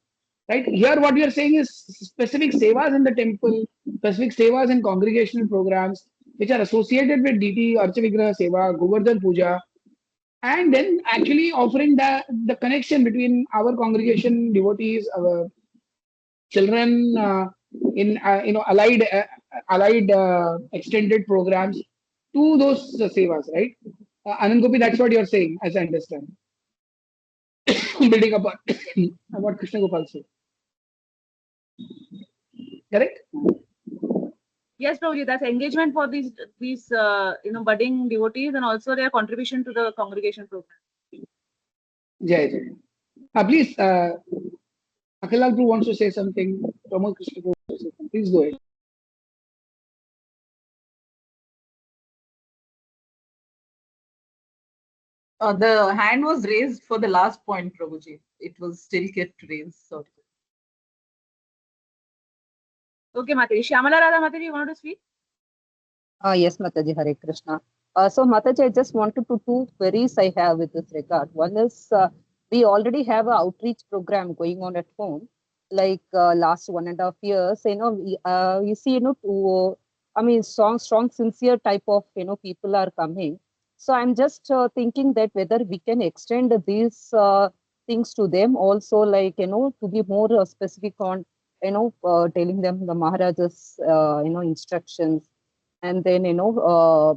Right here, what we are saying is specific sevas in the temple, specific sevas in congregational programs which are associated with DT, Archa Vigraha Seva, Govardhan Puja, and then actually offering the connection between our congregation devotees, our children in allied extended programs to those sevas, right? Anand Gopi, that's what you're saying, as I understand. Building upon what Krishna Gopal said. Correct? Yes, Prabhuji, that's engagement for these budding devotees and also their contribution to the congregation program. Jai Jai. Please, Akhilal Prabhu wants to say something. Pramod Krishna Gopal wants to say something. Please go ahead. The hand was raised for the last point, Prabhuji. It was still kept raised. Sorry. Okay, Mataji. Shyamala Radha Mataji, you want to speak? Yes, Mataji, Hare Krishna. So, Mataji, I just wanted to two queries I have with this regard. One is we already have an outreach program going on at home, like last 1.5 years. You see, strong, sincere type of people are coming. So I'm just thinking that whether we can extend these things to them also, like to be more specific on telling them the Maharaja's instructions, and then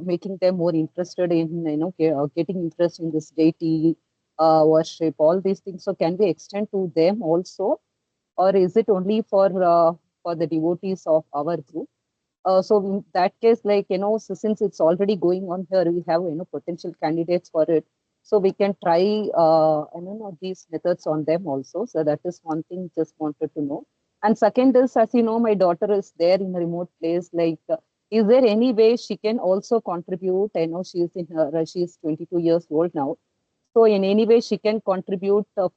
making them more interested in getting interest in this deity worship, all these things. So can we extend to them also, or is it only for the devotees of our group? So in that case, like so since it's already going on here, we have potential candidates for it, so we can try these methods on them also. So that is one thing just wanted to know. And second is, as you know, my daughter is there in a remote place. Like is there any way she can also contribute? I know she's 22 years old now. So in any way she can contribute as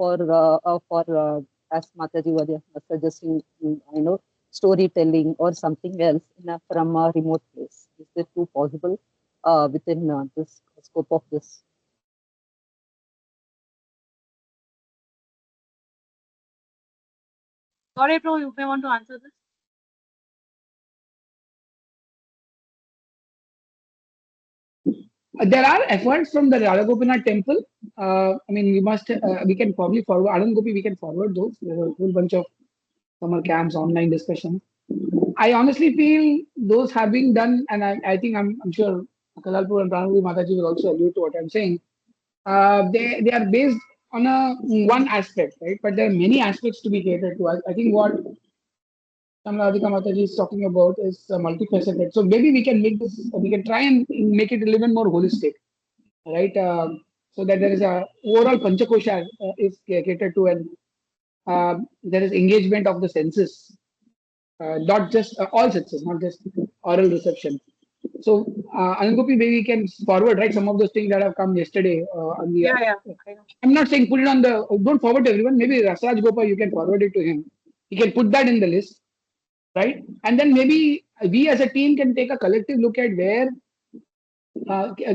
Mataji was suggesting, storytelling or something else from a remote place. Is it too possible within this scope of this? Sorry, Prabhu, you may want to answer this. There are efforts from the Radhagopinath temple. I mean, we can probably forward, Anand Gopi, we can forward those. There's a whole bunch of summer camps, online discussion. I honestly feel those have been done, and I think I'm sure Kalalpur and Pranali Mataji will also allude to what I'm saying. They are based on one aspect, right? But there are many aspects to be catered to. I think what Radhika Mataji is talking about is multifaceted. So maybe we can try and make it a little bit more holistic, right? So that there is a overall Panchakosha is catered to, and there is engagement of the senses, not just all senses, not just oral reception. So, Anangopi, maybe we can forward, right, some of those things that have come yesterday on the. Yeah, I know. I'm not saying put it on the. Don't forward to everyone. Maybe Rasraj Gopal, you can forward it to him. He can put that in the list, right? And then maybe we as a team can take a collective look at where.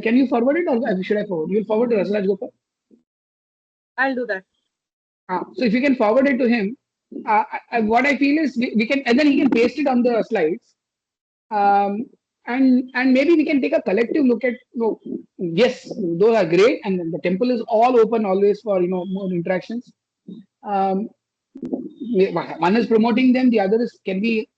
Can you forward it, or should I forward? You'll forward to Rasraj Gopal. I'll do that. So if you can forward it to him, what I feel is we can, and then he can paste it on the slides. And maybe we can take a collective look at, yes, those are great, and then the temple is all open always for more interactions. um, One is promoting them, the other is can we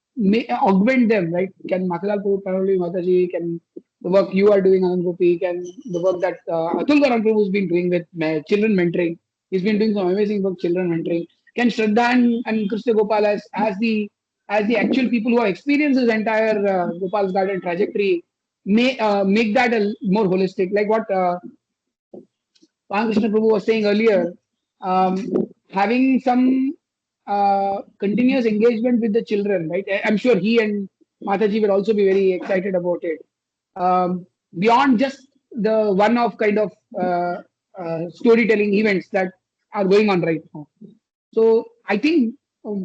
augment them, right? Can Makalal Prabhu, Mataji, can the work you are doing, Anand Gopi, can the work that Atul Garan Prabhu has been doing with children mentoring, he's been doing some amazing work, children mentoring. Can Shraddha and Krishna Gopal as the actual people who have experienced this entire Gopal's garden trajectory, make that a more holistic, like what Krishna Prabhu was saying earlier, having some continuous engagement with the children, right? I'm sure he and Mataji will also be very excited about it. Beyond just the one-off kind of storytelling events that are going on right now. So I think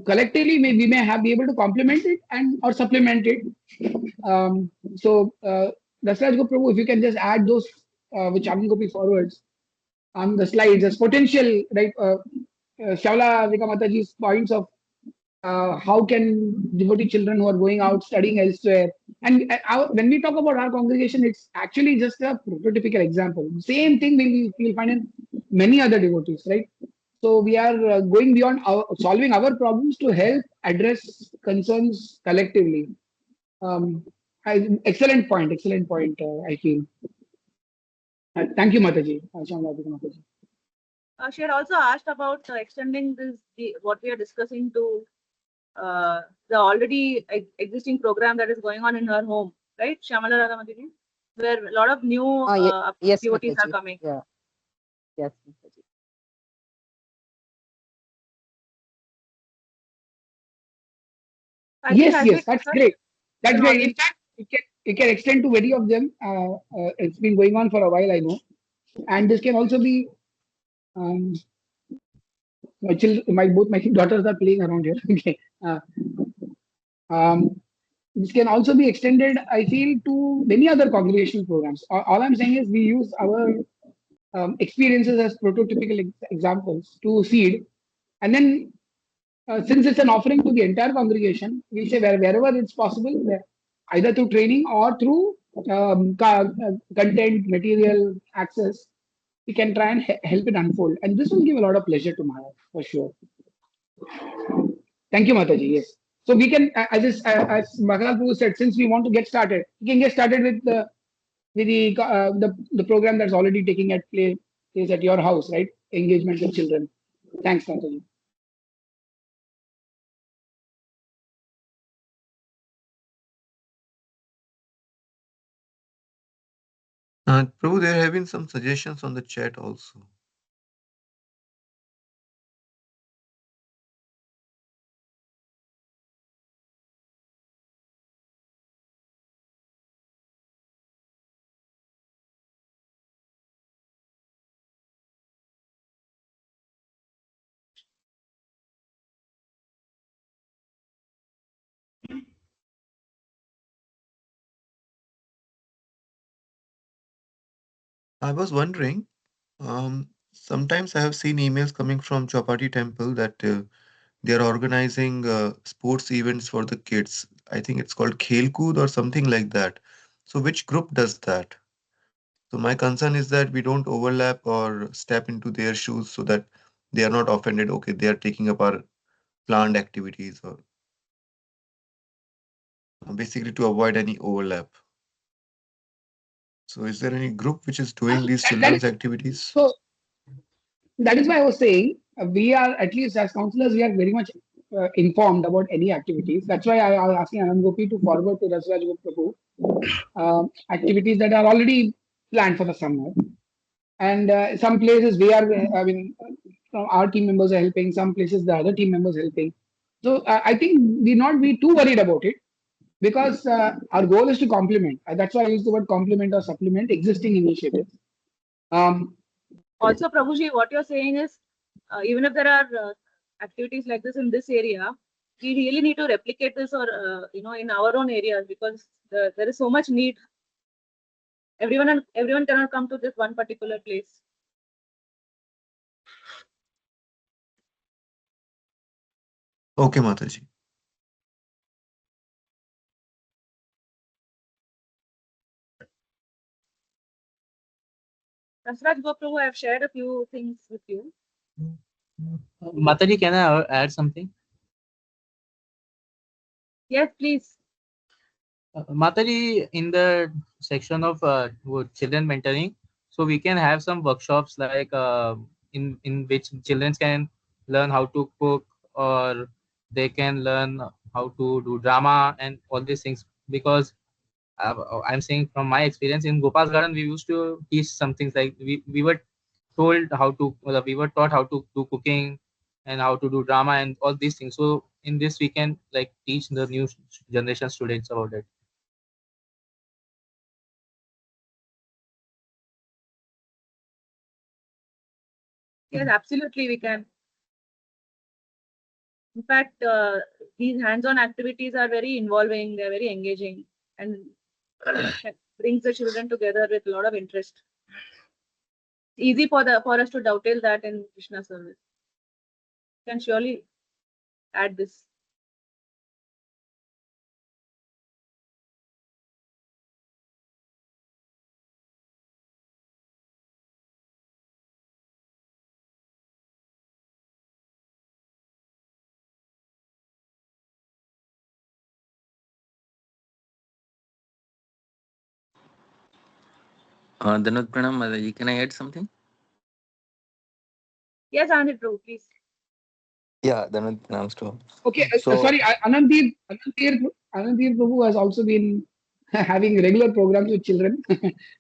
collectively we may be able to complement it and or supplement it. Dasraj Prabhu, if you can just add those which Anand Gopi forwards on the slides as potential, right? Shavla Vika Mataji's points of how can devotee children who are going out studying elsewhere, and when we talk about our congregation, it's actually just a prototypical example. Same thing we'll find in many other devotees, right? So we are going beyond solving our problems to help address concerns collectively. Excellent point. Excellent point. I feel. Thank you, Mataji. Shavla Vika Mataji. She had also asked about extending what we are discussing to the already existing program that is going on in her home, right, Shyamala Radhamadini, where a lot of new yes, devotees Mataji. are coming. Yeah. Yes, Mataji. Yes, that's great. That's great. In fact, it can extend to many of them. It's been going on for a while, I know, and this can also be. Um, both my daughters are playing around here. Okay. Um, this can also be extended, I feel, to many other congregational programs. All I'm saying is we use our experiences as prototypical examples to seed, and then since it's an offering to the entire congregation, we say wherever it's possible, either through training or through content, material, access, we can try and help it unfold. And this will give a lot of pleasure to Maya, for sure. Thank you, Mataji. Yes. So we can, as Makalal Prabhu said, since we want to get started, we can get started with the program that's already taking place at your house, right? Engagement with children. Thanks, Mataji. Prabhu, there have been some suggestions on the chat also. I was wondering, sometimes I have seen emails coming from Chapati Temple that they are organizing sports events for the kids. I think it's called Khelkood or something like that. So which group does that? So my concern is that we don't overlap or step into their shoes so that they are not offended. Okay, they are taking up our planned activities or basically to avoid any overlap. So is there any group which is doing these That is children's activities? so. That is why I was saying we are, at least as counselors, we are very much informed about any activities. That's why I was asking Anand Gopi to forward to Rasraj Prabhu activities that are already planned for the summer. And some places we are, I mean, our team members are helping. Some places the other team members are helping. So I think we not be too worried about it because our goal is to complement. That's why I use the word complement or supplement existing initiatives. Um, Also, Prabhuji, what you're saying is, even if there are activities like this in this area, we really need to replicate this or in our own areas because there is so much need. Everyone cannot come to this one particular place. Okay, Mataji. Rasraj Goprabhu, I have shared a few things with you. Mataji, can I add something? Yes, please. Mataji, in the section of children mentoring, so we can have some workshops like in which children can learn how to cook or they can learn how to do drama and all these things because I'm saying from my experience in Gopal's Garden, we used to teach some things like we were told how to, we were taught how to do cooking and how to do drama and all these things. So in this, we can like teach the new generation students about it. Yes, absolutely, we can. In fact, these hands-on activities are very involving. They're very engaging and brings the children together with a lot of interest. Easy for us to dovetail that in Krishna service. Can surely add this. Dhanut Pranam, Mataji, can I add something? Yes, Anand Prabhu, please. Yeah, Dhanut Pranam too. Okay, So, sorry, Anandir Prabhu has also been having regular programs with children.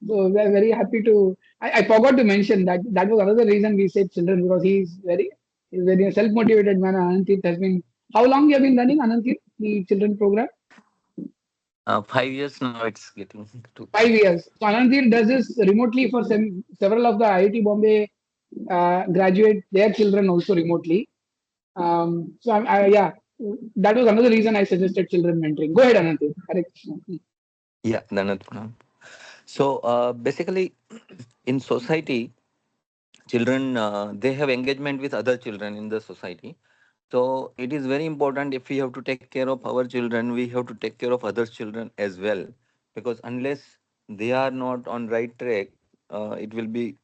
So we are very happy to. I forgot to mention that that was another reason we said children because he's very self-motivated man. Anantir has been. How long you have been running Anantir the children program? 5 years now it's getting to. 5 years. So Anandir does this remotely for several of the IIT Bombay graduate their children also remotely. So yeah, that was another reason I suggested children mentoring. Go ahead, Ananthi. Correct. Yeah, Dhanut Pranam. So, basically, in society, children they have engagement with other children in the society. So, it is very important if we have to take care of our children, we have to take care of other children as well. Because unless they are not on right track, it will be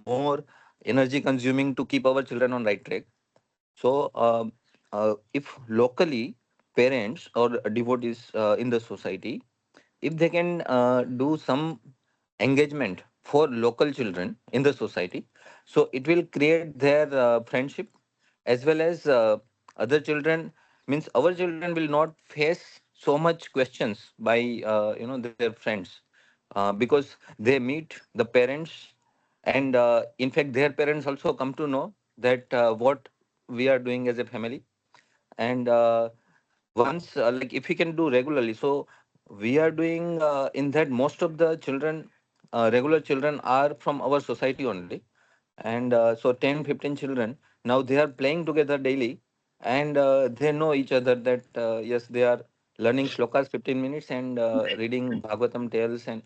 more energy consuming to keep our children on right track. So, if locally parents or devotees in the society, if they can do some engagement for local children in the society, so it will create their friendship as well as other children. Means our children will not face so much questions by their friends because they meet the parents and in fact their parents also come to know that what we are doing as a family and once like if we can do regularly, so we are doing in that most of the children regular children are from our society only, and so 10-15 children now they are playing together daily and they know each other that yes they are learning shlokas 15 minutes and reading Bhagavatam tales and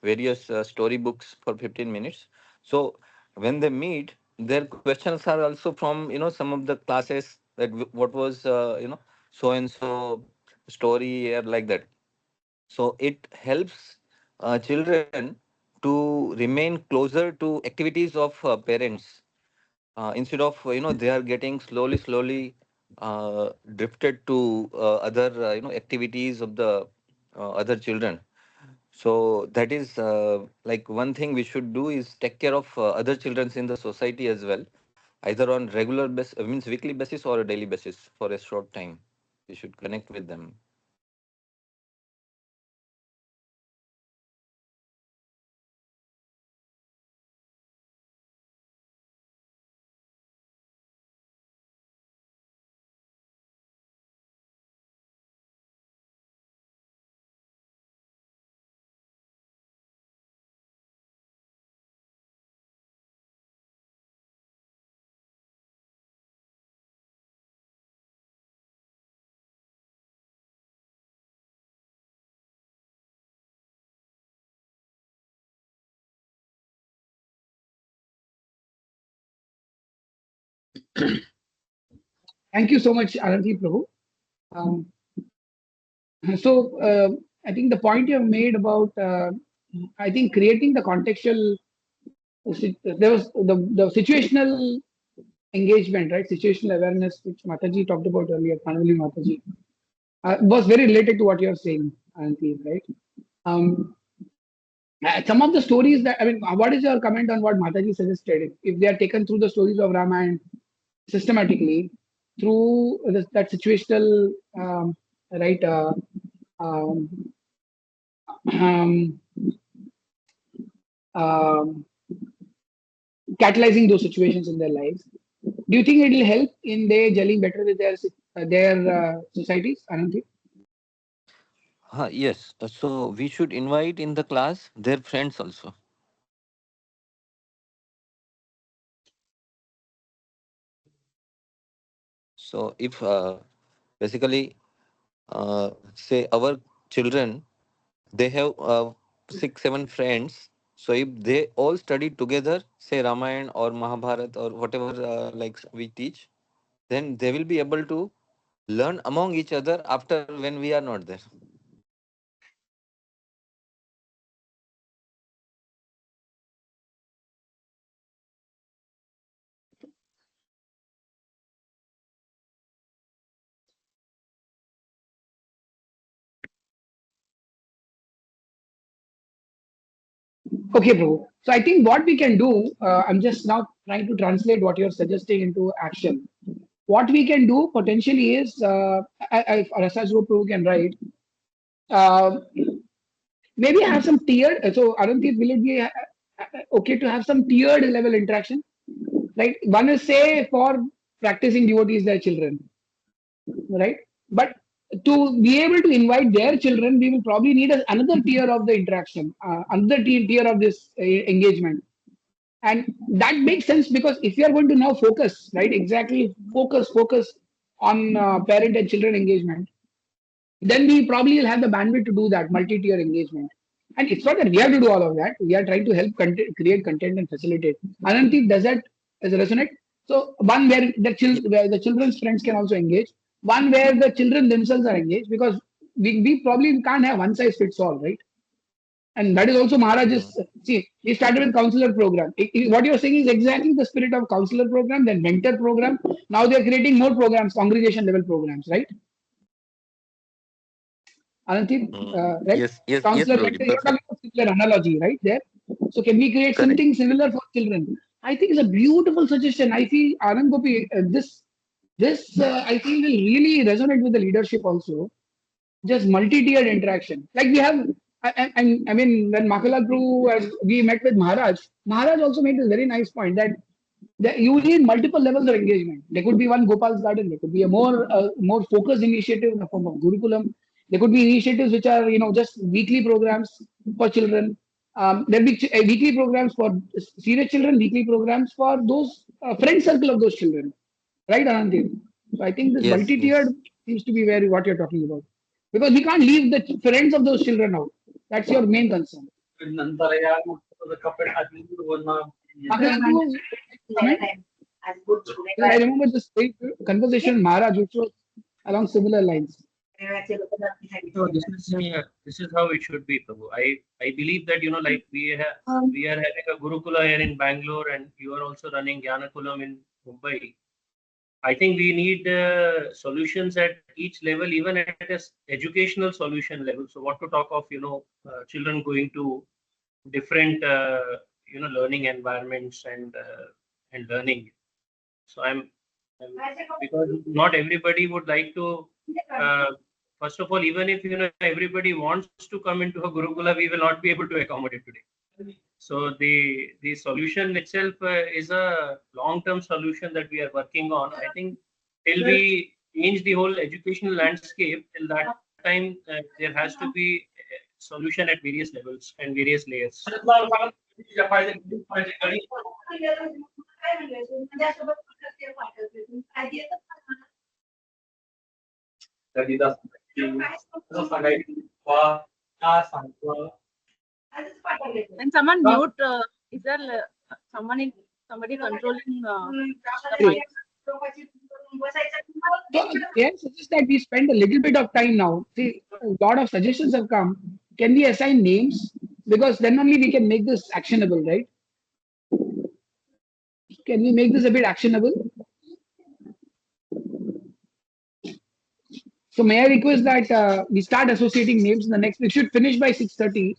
various story books for 15 minutes. So when they meet, their questions are also from some of the classes that what was so and so story or like that. So it helps children to remain closer to activities of parents instead of they are getting slowly drifted to other activities of the other children. So that is like one thing we should do is take care of other children in the society as well, either on regular basis, means weekly basis or a daily basis for a short time. We should connect with them. Thank you so much, Aranti Prabhu. Um, so I think the point you have made about I think creating the contextual there was the situational engagement, right? Situational awareness, which Mataji talked about earlier, Panavali Mataji, was very related to what you're saying, Auntie, right? Some of the stories that, I mean, what is your comment on what Mataji suggested? If they are taken through the stories of Ramayana systematically, through that situational, right, um, um, um, catalyzing those situations in their lives, do you think it will help in they gelling better with their societies, Ananthi? Yes, so we should invite in the class their friends also. So if basically say our children, they have 6 7 friends. So if they all study together, say Ramayana or Mahabharata or whatever like we teach, then they will be able to learn among each other after when we are not there. Okay, Prabhu. So I think what we can do, I'm just now trying to translate what you're suggesting into action. What we can do potentially is, if Rasaj Prabhu can write, uh, maybe have some tiered. So Aranthi, will it be okay to have some tiered level interaction? Right. One is say for practicing devotees, their children, right? But to be able to invite their children, we will probably need another tier of the interaction, another tier of this engagement. And that makes sense because if you are going to now focus, right, exactly focus on parent and children engagement, then we probably will have the bandwidth to do that multi-tier engagement. And it's not that we have to do all of that. We are trying to help create content and facilitate. Ananti, does it resonate? So one where where the children's friends can also engage, one where the children themselves are engaged, because we probably can't have one size fits all, right? And that is also Maharaj's. See, he started with counselor program. What you're saying is exactly the spirit of counselor program, then mentor program. Now they're creating more programs, congregation level programs, right? Ananthi, right? Yes, Counselor, Prabhuji, mentor, you're talking perfect. about similar analogy, right? There. So can we create Correct. something similar for children? I think it's a beautiful suggestion. I feel Anand Gopi, this I feel will really resonate with the leadership also. Just multi-tiered interaction. Like we have, I mean, when Makalal Prabhu and we met with Maharaj, Maharaj also made this very nice point that you need multiple levels of engagement. There could be one Gopal's Garden. There could be a more focused initiative in the form of Gurukulam. There could be initiatives which are just weekly programs for children. There'll be weekly programs for senior children, weekly programs for those friend circle of those children, right, Ananthi? So I think this Yes, multi-tiered yes. seems to be where what you're talking about. Because we can't leave the friends of those children out. That's your main concern. Akhilan, you comment? Because I remember this conversation with Maharaj, which was along similar lines. So this is how it should be, Prabhu. I believe that like we are having a Gurukula here in Bangalore, and you are also running Gyanakulam in Mumbai. I think we need solutions at each level, even at a educational solution level. So what to talk of children going to different learning environments and learning. So because not everybody would like to. First of all, even if everybody wants to come into a Gurukula, we will not be able to accommodate today. So the solution itself is a long-term solution that we are working on. I think till we change the whole educational landscape, till that time there has to be a solution at various levels and various layers. And someone mute. Is there somebody controlling? Great. So, yes, it's just that we spend a little bit of time now. See, a lot of suggestions have come. Can we assign names? Because then only we can make this actionable, right? Can we make this a bit actionable? So may I request that we start associating names in the next. We should finish by 6:30.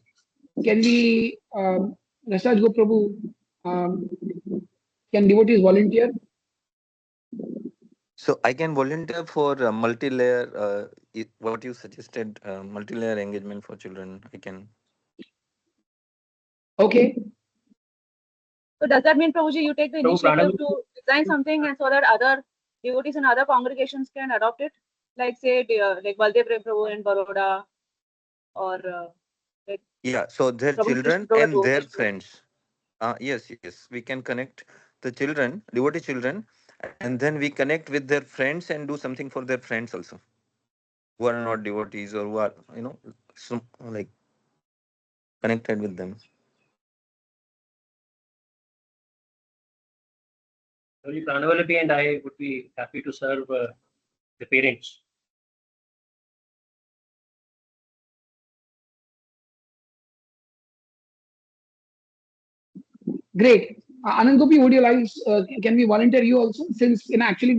Can we, Rasaj Goprabhu, can devotees volunteer? So I can volunteer for multi-layer, what you suggested, multi-layer engagement for children. I can. Okay. So does that mean, Prabhuji, you take the initiative to design something and so that other devotees and other congregations can adopt it? Like say, like Baldev Prabhu in Baroda or like Yeah, so their Prabhu children Krishna and their Prabhu. friends. Yes, we can connect the children, devotee children, and then we connect with their friends and do something for their friends also, who are not devotees or who are, like connected with them. Only Pranavalapi and I would be happy to serve the parents. Great. Anand Gopi, would you like, can we volunteer you also? Since actually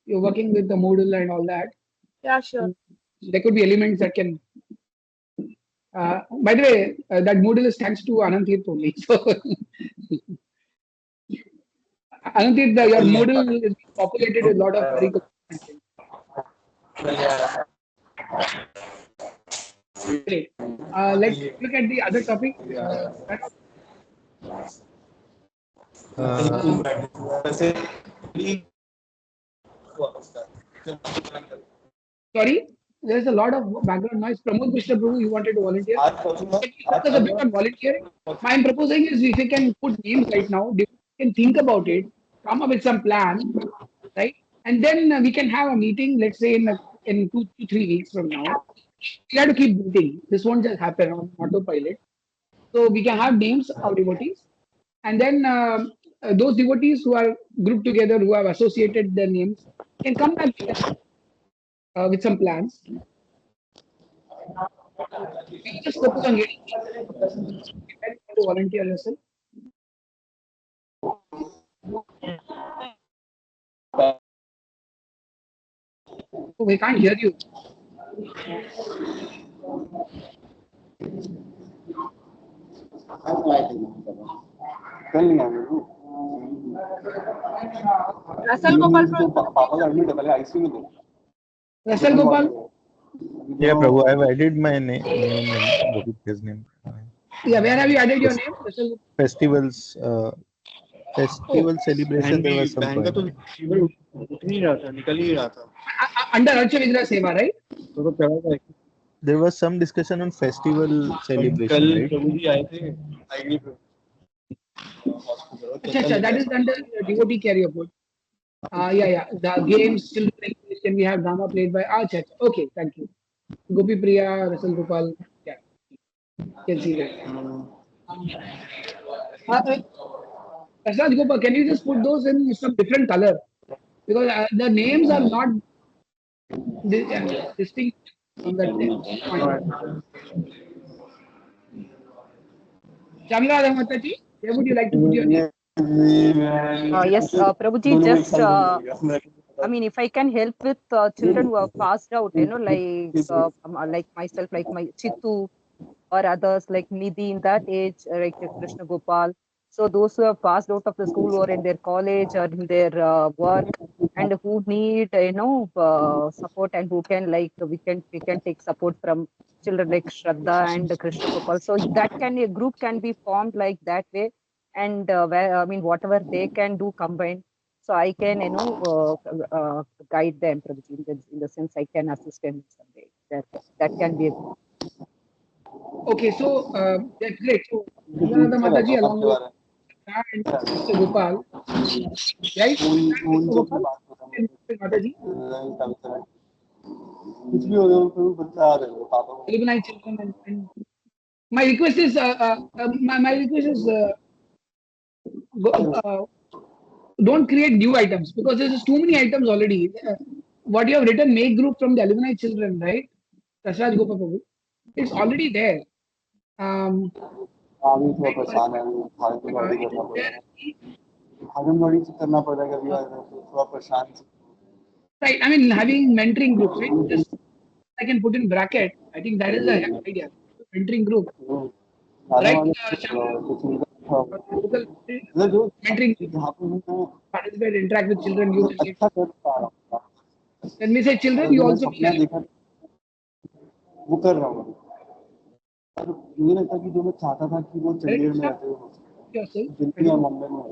you're working with the Moodle and all that. Yeah, sure. There could be elements that can. By the way, that Moodle is thanks to Anand Tirth only. So, Anand Tirth, your Moodle is populated with a lot of curriculum. Great. Let's look at the other topic. Sorry, there's a lot of background noise. Pramod Krishna Prabhu, you wanted to volunteer? Can you focus a bit on volunteering? My proposing is if you can put names right now, you can think about it, come up with some plan, right? And then we can have a meeting, let's say in 2 to 3 weeks from now. We have to keep meeting. This won't just happen on autopilot. So we can have names of devotees, and then those devotees who are grouped together, who have associated their names, can come back with some plans. We just focus on getting to volunteer yourself. Oh, we can't hear you. Rasal Gopal Rasal Gopal? Yeah, Prabhu, I've added my name in Gopik's name. Yeah, where have you added your name? Rasal Gopal? Festivals, festival celebration, there was some point. Under Archa Vidra Seva, right? There was some discussion on festival celebration, right? Achha, that is under devotee carrier board. Yeah. The games, children, can we have drama played by Achha. Okay, thank you. Gopi Priya, Russell Gopal. Yeah, you can see that. Raj Gopal, can you just put those in some different color? Because the names are not distinct from that point. Shamla Mataji, where would you like to put your name? Yes, Prabhuji, just I mean, if I can help with children who have passed out, like myself, like my Chitu or others like Nidhi in that age, like Krishna Gopal. So those who have passed out of the school or in their college or in their work and who need support and who can we can take support from children like Shraddha and Krishna Gopal. So that a group can be formed like that way, and where I mean whatever they can do combined. So I can guide them, Prabhuji, in the sense I can assist them in some way. That can be a group. Okay, so that's great. So Radha Mataji along with Shraddha and Mr. Gopal, right? Mr. Gopal and Mr. Mataji, 11 children and my request is my request is don't create new items because there's too many items already. What you have written, make group from the alumni children, right? Prasad Gopal Prabhu, it's already there. Right, right. I mean, having mentoring groups, right? Just I can put in bracket. I think that is the idea. Mentoring group, right? Local mentoring group. Participate, interact with children, youth, and kids. When we say children, you also mean वो कर रहा हूँ पर मुझे लगता है कि जो मैं चाहता था कि वो चंडीगढ़ में रहते हुए दिल्ली और मुंबई में हो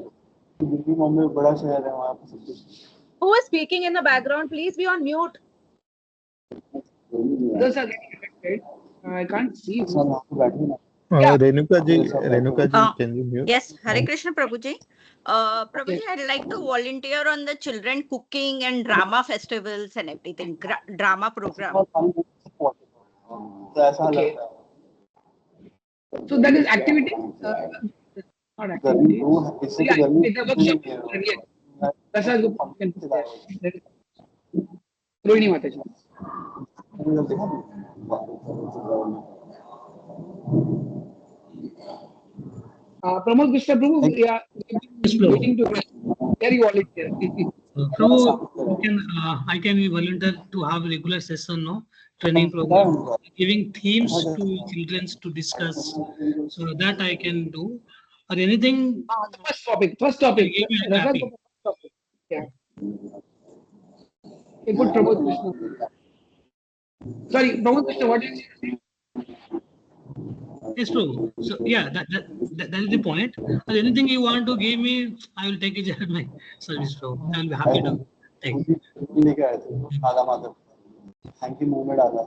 दिल्ली मुंबई बड़ा शहर है वहाँ पे सब कुछ Who is speaking in the background? Please be on mute. Those are getting affected. I can't see. Renuka ji, can you mute? Yes, Hare Krishna Prabhuji. Prabhuji, I'd like to volunteer on the children cooking and drama festivals and everything, drama program. Okay. So that is activity? Not activity. Yeah, it's a workshop. Yes. Prasad Gupta can put there. Rohini Mataji. Pramod Krishna Prabhu, yeah, waiting to hear you volunteer. Prabhu, I can be volunteer to have a regular session, no? Training program, giving themes to children to discuss. So that I can do. Or anything. First topic. First topic. Yeah. Okay, good, Pramod Krishna. Sorry, Pramod Krishna, what is you Yes, Prabhu. So yeah, that is the point. Or anything you want to give me, I will take it as my service, Prabhu. I will be happy to take. लेके आए थे आधा मात्र thank you move में डाला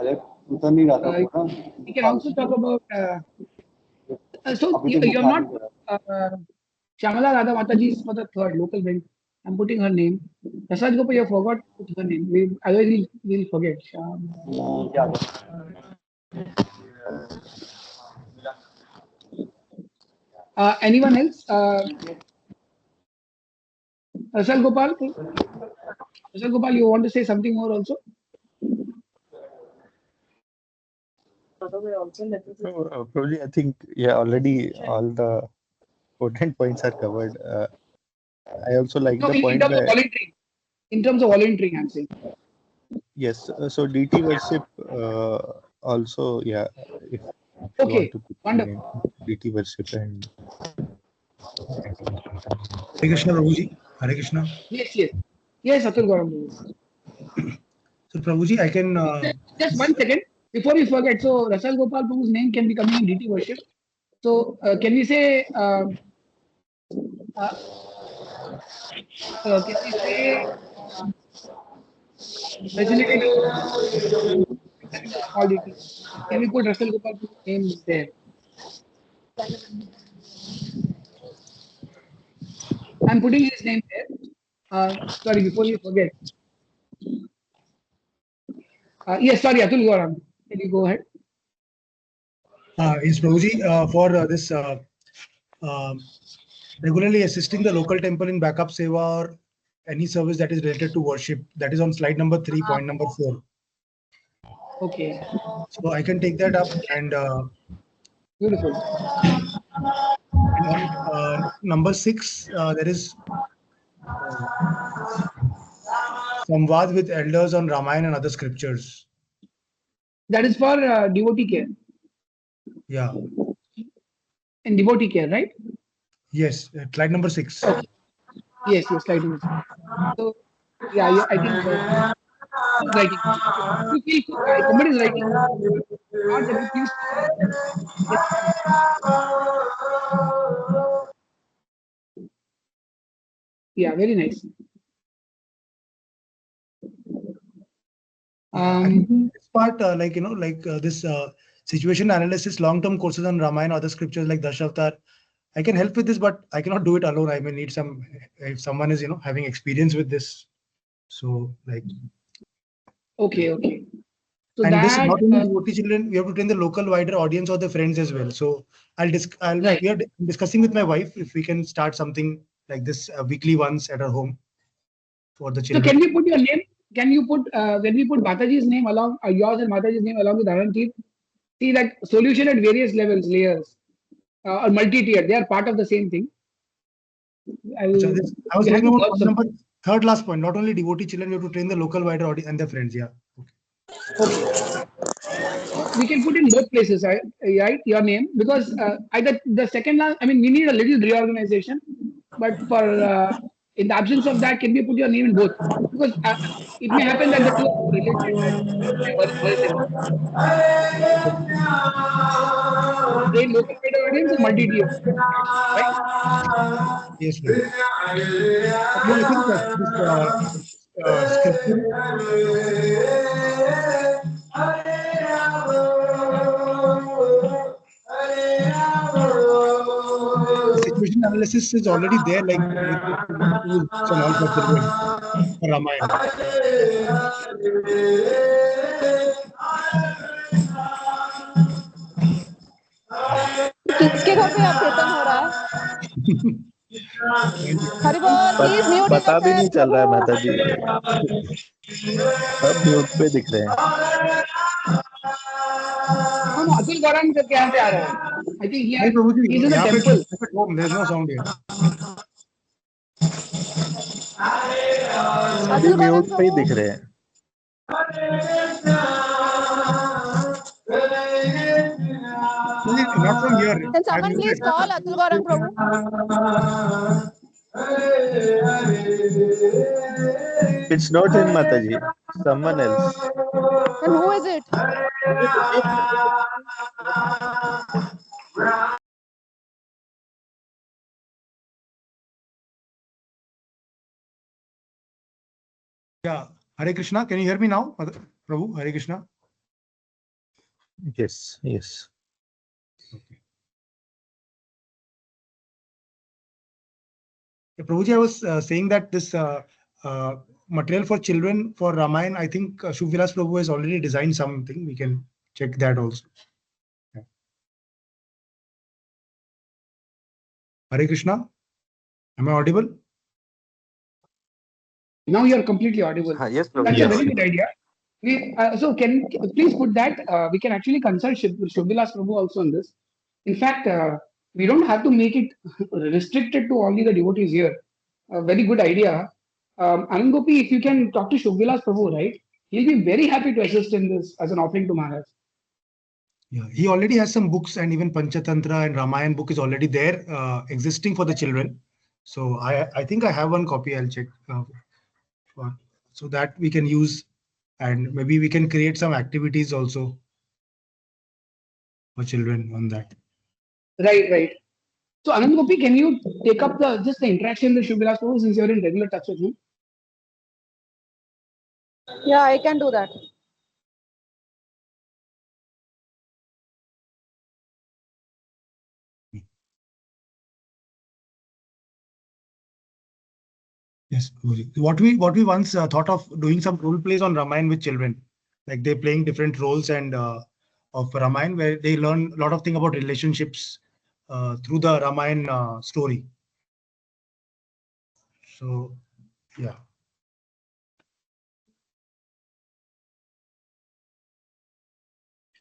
अरे उतर नहीं रहा था वो ना We can also talk about. So you're not. Shamala Radha Mataji is for the third local bank. I'm putting her name. Prasad Gopal, you forgot to put her name. Otherwise, we'll forget. Anyone else? Prasad Gopal? Prasad Gopal, you want to say something more also? Probably, I think, already all the important points are covered. I also like the point that in terms of volunteering, I'm saying. yes, so DT worship also, if you want to put in DT worship and Hare Krishna Prabhuji. Hare Krishna. Yes, Atul Gaurav. So Prabhuji, I can just 1 second before we forget. So Rasal Gopal Prabhu's name can be coming in DT worship. So can we say? Can we say? Facilitating small DT. Can we put Rasal Gopal Prabhu's name there? I'm putting his name there. Sorry, before we forget. Yes, sorry, Atul, go on. Can you go ahead? Is Prabhuji for this regularly assisting the local temple in backup seva or any service that is related to worship? That is on slide number 3, point number 4. Okay. So I can take that up and beautiful. And on number 6, there is Samvad with elders on Ramayana and other scriptures. That is for devotee care. Yeah. In devotee care, right? Yes, slide number 6. Okay. Yes, slide number 6. So, yeah, I think who's writing? You feel somebody is writing. Not that you please. Yes. Yeah, very nice. This part, this situation analysis, long-term courses on Ramayana, other scriptures like Dashavtar, I can help with this, but I cannot do it alone. I may need some, if someone is, having experience with this. So, like. Okay. So and that, this is not only devotee children, we have to train the local wider audience or the friends as well. So we are discussing with my wife if we can start something like this weekly once at our home for the children. So can we put your name? Can you put when we put Mataji's name along yours and Mataji's name along with Dharanjeet? See that solution at various levels, layers, or multi-tier. They are part of the same thing. I was talking about number third last point. Not only devotee children, we have to train the local wider audience and their friends. Yeah. Okay. We can put in both places, right? Your name, because either the second last. I mean, we need a little reorganization, but for in the absence of that, can we put your name in both? Because it may happen that the two are related and merge them. Train local wider audience and multi-tier, right? Yes, ma'am. Yeah, I think this scripture. The situation analysis is already there, like with tools and all for children for Ramayana. किसके घर पे कीर्तन हो रहा है? हरि बोल, please mute पता भी नहीं चल रहा है माता जी, सब म्यूट पे दिख रहे हैं. अतुल गौरंग करके यहाँ से आ रहा है. I think he is in the temple. There's no sound here. सभी म्यूट पे ही दिख रहे हैं. Not from here. Can someone please call Atul Gaurang Prabhu? It's not him, Mataji. Someone else. And who is it? Yeah. Hare Krishna. Can you hear me now, Prabhu? Hare Krishna. Yes. Okay. Yeah, Prabhuji, I was saying that this material for children for Ramayana, I think Shubh Vilas Prabhu has already designed something. We can check that also. Yeah. Hare Krishna. Am I audible? Now you are completely audible. Yes, Prabhu. That's a very good idea. So can please put that we can actually consult Shubhilas Prabhu also on this. In fact, we don't have to make it restricted to only the devotees here. A very good idea. Anand Gopi, if you can talk to Shubhilas Prabhu, right? He'll be very happy to assist in this as an offering to Maharaj. Yeah, he already has some books, and even Panchatantra and Ramayan book is already there, existing for the children. So I think I have one copy. I'll check so that we can use, and maybe we can create some activities also for children on that. Right. So Anand Gopi, can you take up the interaction with Shubhilas Prabhu since you're in regular touch with him? Yeah, I can do that. Yes, what we once thought of doing some role plays on Ramayana with children. like they're playing different roles and of Ramayana, where they learn a lot of things about relationships through the Ramayana story. So, yeah.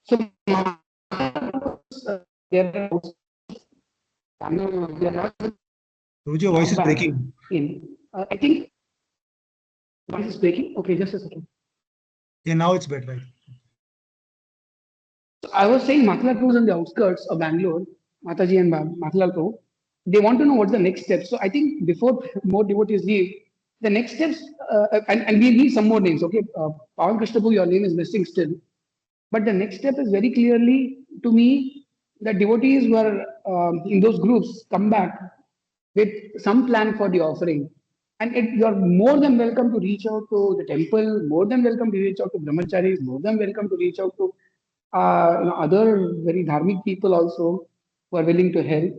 So there are Your voice is breaking. I think voice is breaking. Okay, just a second. Yeah, now it's better. Right? I was saying Mathalapur is on the outskirts of Bangalore, Mataji and Mathalapur. They want to know what's the next step. So I think before more devotees leave, the next steps, and we need some more names. Okay, Pawan Krishnapu, your name is missing still. But the next step is very clearly to me that devotees who are in those groups come back with some plan for the offering. And you're more than welcome to reach out to the temple, more than welcome to reach out to brahmacharis, more than welcome to reach out to other very dharmic people also who are willing to help.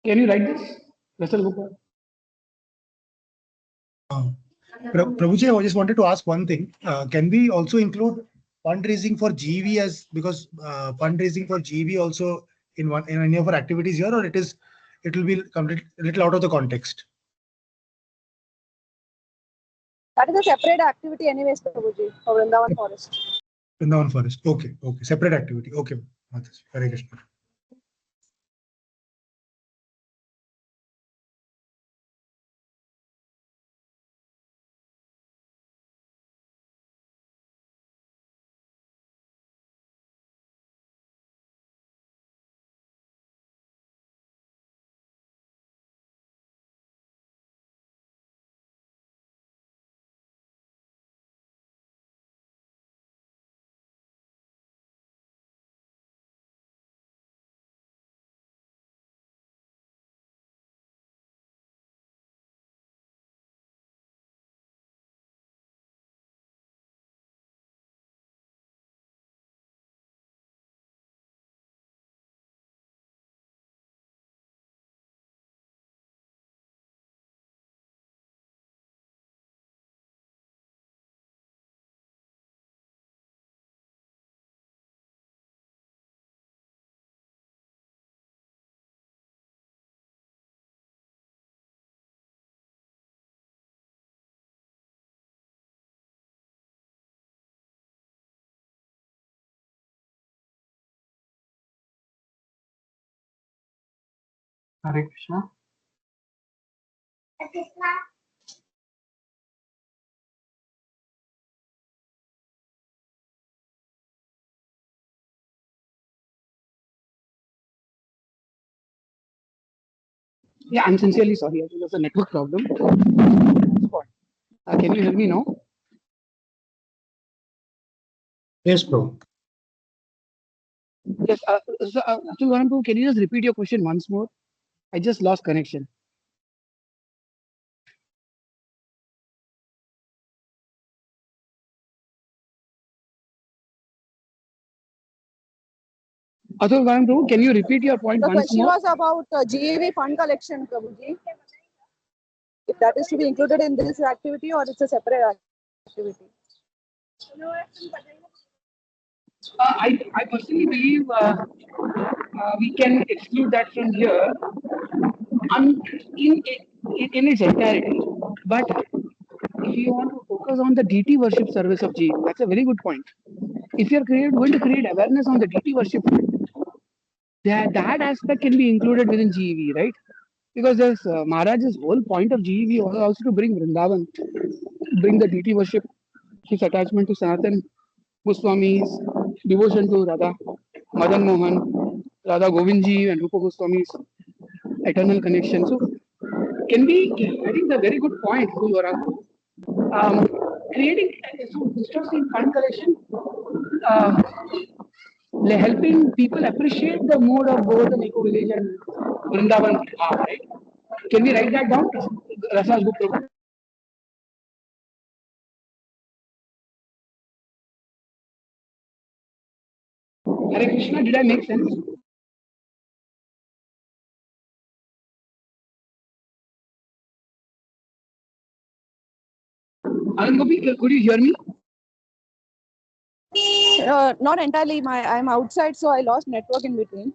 Can you write this, Russell Gopal? Prabhuji, I just wanted to ask one thing. Can we also include fundraising for GV as, because fundraising for GV also in any of our activities here, or it will be complete a little out of the context? That is a separate activity anyways, Prabhuji, for Vrindavan Forest. Vrindavan Forest. Okay. Separate activity. Okay. Hare Krishna. Hare Krishna. Yeah, I'm sincerely sorry. I think there's a network problem. Can you hear me now? Yes, bro. Yes. Can you just repeat your question once more? I just lost connection. Can you repeat your point The once question more? was about GAV fund collection, Prabhuji. If that is to be included in this activity or it's a separate activity. I personally believe we can exclude that from here in its entirety. But if you want to focus on the DT worship service of G, that's a very good point. If you're going to create awareness on the DT worship, that aspect can be included within GEV, right? Because there's Maharaj's whole point of GEV was also to bring Vrindavan, bring the DT worship, his attachment to Sanatan Goswami's devotion to Radha, Madan Mohan, Radha Govindji, and Rupa Goswami's eternal connection. So, can be, I think, the very good point to your answer. Creating so interesting fund collection, helping people appreciate the mode of both the Eco Village and Vrindavan. Right? Can we write that down? Rasaj Gupta. Hare Krishna, did I make sense? Anand Gopi, could you hear me? Not entirely. I'm outside, so I lost network in between.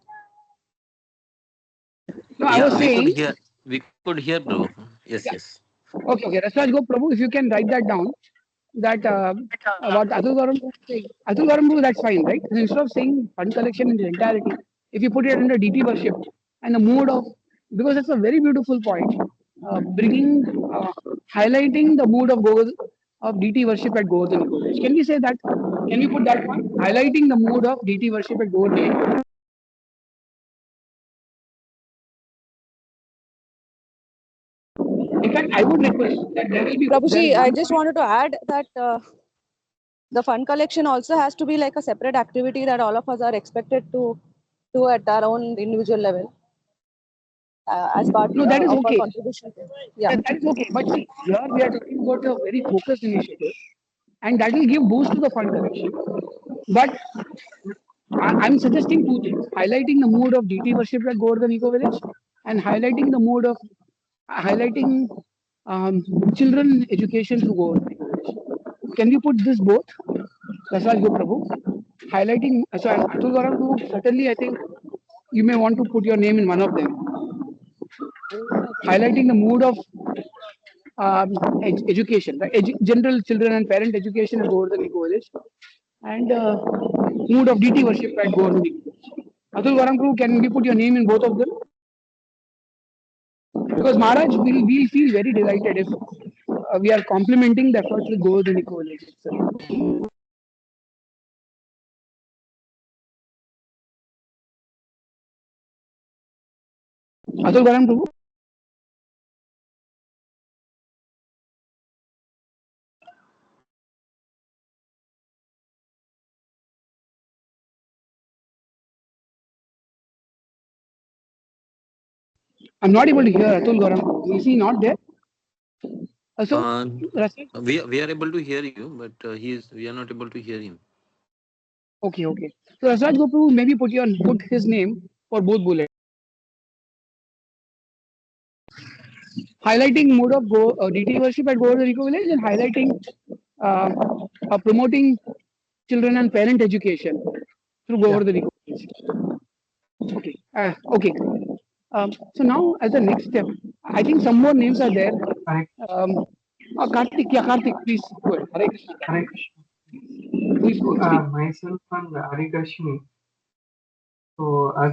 No, I Yeah, was saying. we could hear, bro. Yes, Yeah. yes. Okay. Rasraj Go Prabhu, if you can write that down, that what Atul Garam was saying. Atul Garam, that's fine, right? So instead of saying fund collection in its entirety, if you put it under DT worship and the mood of, because that's a very beautiful point, bringing, highlighting the mood of DT worship at Govardhan College. Can we say that? Can we put that one? Highlighting the mood of DT worship at Govardhan. In fact, I would request that there will be. Prabhuji, I just wanted to add that the fund collection also has to be like a separate activity that all of us are expected to do at our own individual level as part No, that is of our okay. contribution. Yeah, that is okay. But see, here we are talking about a very focused initiative, and that will give boost to the fund collection. But I'm suggesting two things: highlighting the mood of DT worship at Govardhan Eco Village, and highlighting the mood of highlighting children education through Govardhan Eco Village. Can we put this both? Rasraj Go Prabhu. Highlighting, so Atul Garam, certainly I think you may want to put your name in one of them. Highlighting the mood of education, right? General children and parent education at Govardhan Eco Village, and mood of DT worship at Govardhan Eco Village. Atul Garam, can we put your name in both of them? Because Maharaj will feel very delighted if we are complimenting the efforts with Govardhan Eco Village itself. Atul Garam, I'm not able to hear Atul Garam. Is he not there? So, We are able to hear you, but we are not able to hear him. Okay. So Rasraj Gopru, maybe put his name for both bullets. Highlighting mode of DT worship at Govardhan Eco Village, and highlighting promoting children and parent education through Govardhan Eco Village. Okay. Okay. So now, as the next step, I think some more names are there. Karthik, please go ahead. Hare Krishna. Hare Krishna. Please go ahead. Myself and Arikarshini. So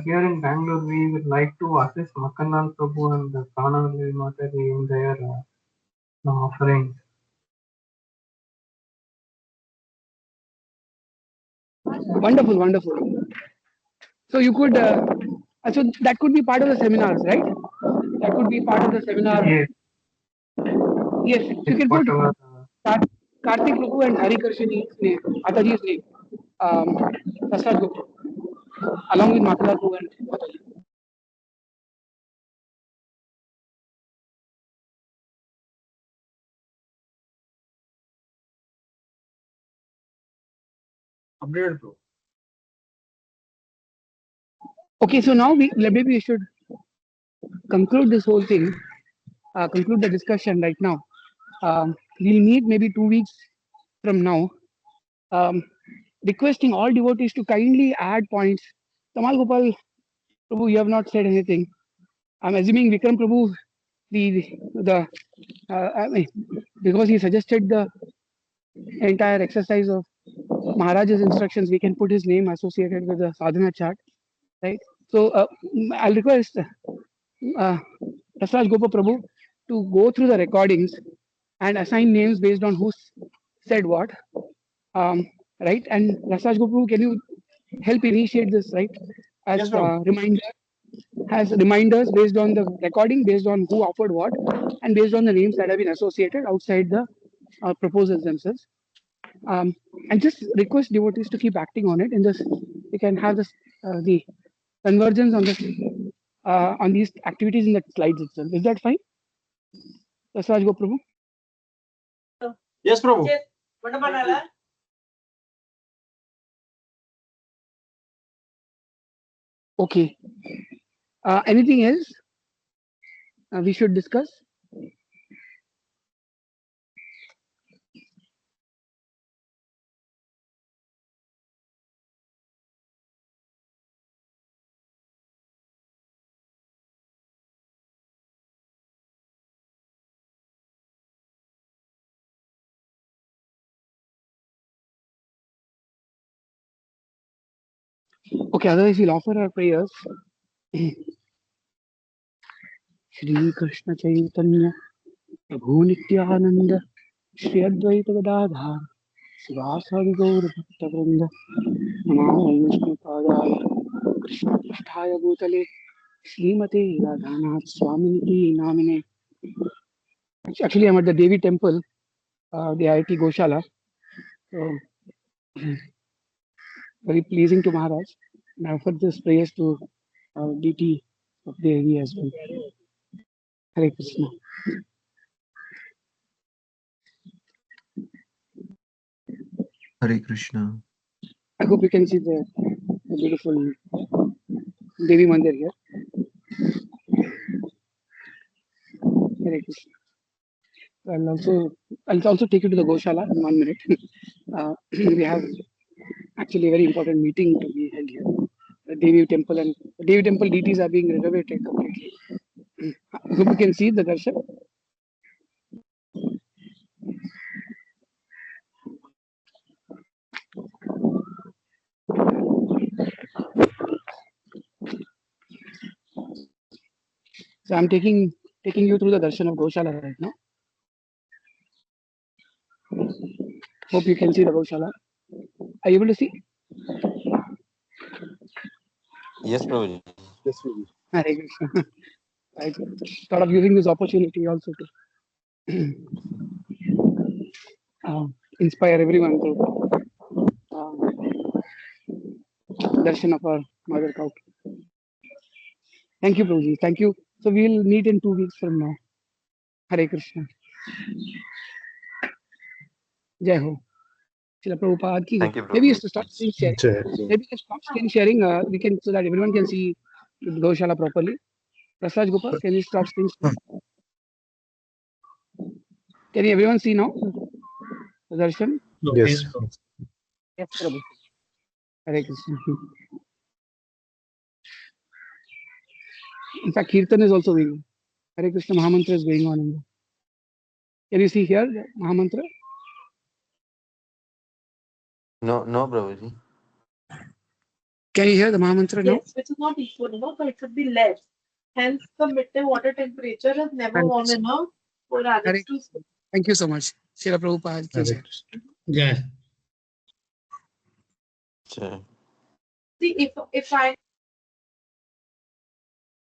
here in Bangalore, we would like to assist Makanal Prabhu and Pranavali Mataji in their offerings. Wonderful. So you could, so that could be part of the seminars, right? That could be part of the seminar. Yes. You can put Karthik Prabhu and Hari Karshani's name, Mataji's name, Prasad Gupta, along with Makala Prabhu and Mataji. Updated, bro. Okay, so now maybe we should conclude this whole thing, conclude the discussion right now. We'll meet maybe 2 weeks from now, requesting all devotees to kindly add points. Tamal Gopal Prabhu, you have not said anything. I'm assuming Vikram Prabhu, I mean, because he suggested the entire exercise of Maharaj's instructions, we can put his name associated with the sadhana chart, right? So I'll request Rasraj Gopa Prabhu to go through the recordings and assign names based on who said what, right? And Rasraj Gopa Prabhu, can you help initiate this, right? As reminders based on the recording, based on who offered what, and based on the names that have been associated outside the proposals themselves. And just request devotees to keep acting on it. In this, we can have this the convergence on this on these activities in the slides itself. Is that fine? Rasraj Go Prabhu. Yes, Prabhu. Okay. Anything else we should discuss? Okay, otherwise we'll offer our prayers. Shri Krishna Chaitanya Prabhu Nityananda Shri Advaita Gadadhar Sivasadi Gaur Bhakta Vrinda Namo Vishnu Padaya Krishna Prasthaya Bhutale Srimate Radhanath Swami Namine. Actually, I'm at the Devi Temple, the IIT Goshala. So, very pleasing to Maharaj. And I offered this prayers to DT of Devi as well. Hare Krishna. Hare Krishna. I hope you can see the beautiful Devi Mandir here. Hare Krishna. I'll also take you to the Goshala in 1 minute. We have actually a very important meeting to be held here. The Devi Temple and the Devi Temple deities are being renovated completely. I hope you can see the darshan. So I'm taking you through the darshan of Goshala right now. Hope you can see the Goshala. Are you able to see? Yes, Prabhuji. Yes, Prabhuji. Hare Krishna. I thought of using this opportunity also to inspire everyone to darshan of our mother cow. Thank you, Prabhuji. Thank you. So we'll meet in 2 weeks from now. Hare Krishna. Jai Ho. Srila Prabhupada ki. Thank you, Maybe you Prabhuji. have to start screen sharing. Jai. Maybe you can stop screen sharing. We can so that everyone can see the Goshala properly. Prasad Gopal, can you stop screen sharing? Can everyone see now? The darshan? Yes. Yes, Prabhu. Hare Krishna. In fact, Kirtan is also going on. Hare Krishna Mahamantra is going on. Can you see here the Mahamantra? No, Prabhuji. Can you hear the Mahamantra now? Yes, which is not equal enough, but it should be less. Hence, the midday water temperature is never warm enough for adults to swim. Thank you so much. Srila Prabhupada ki jai. Yeah. Jai. See, if I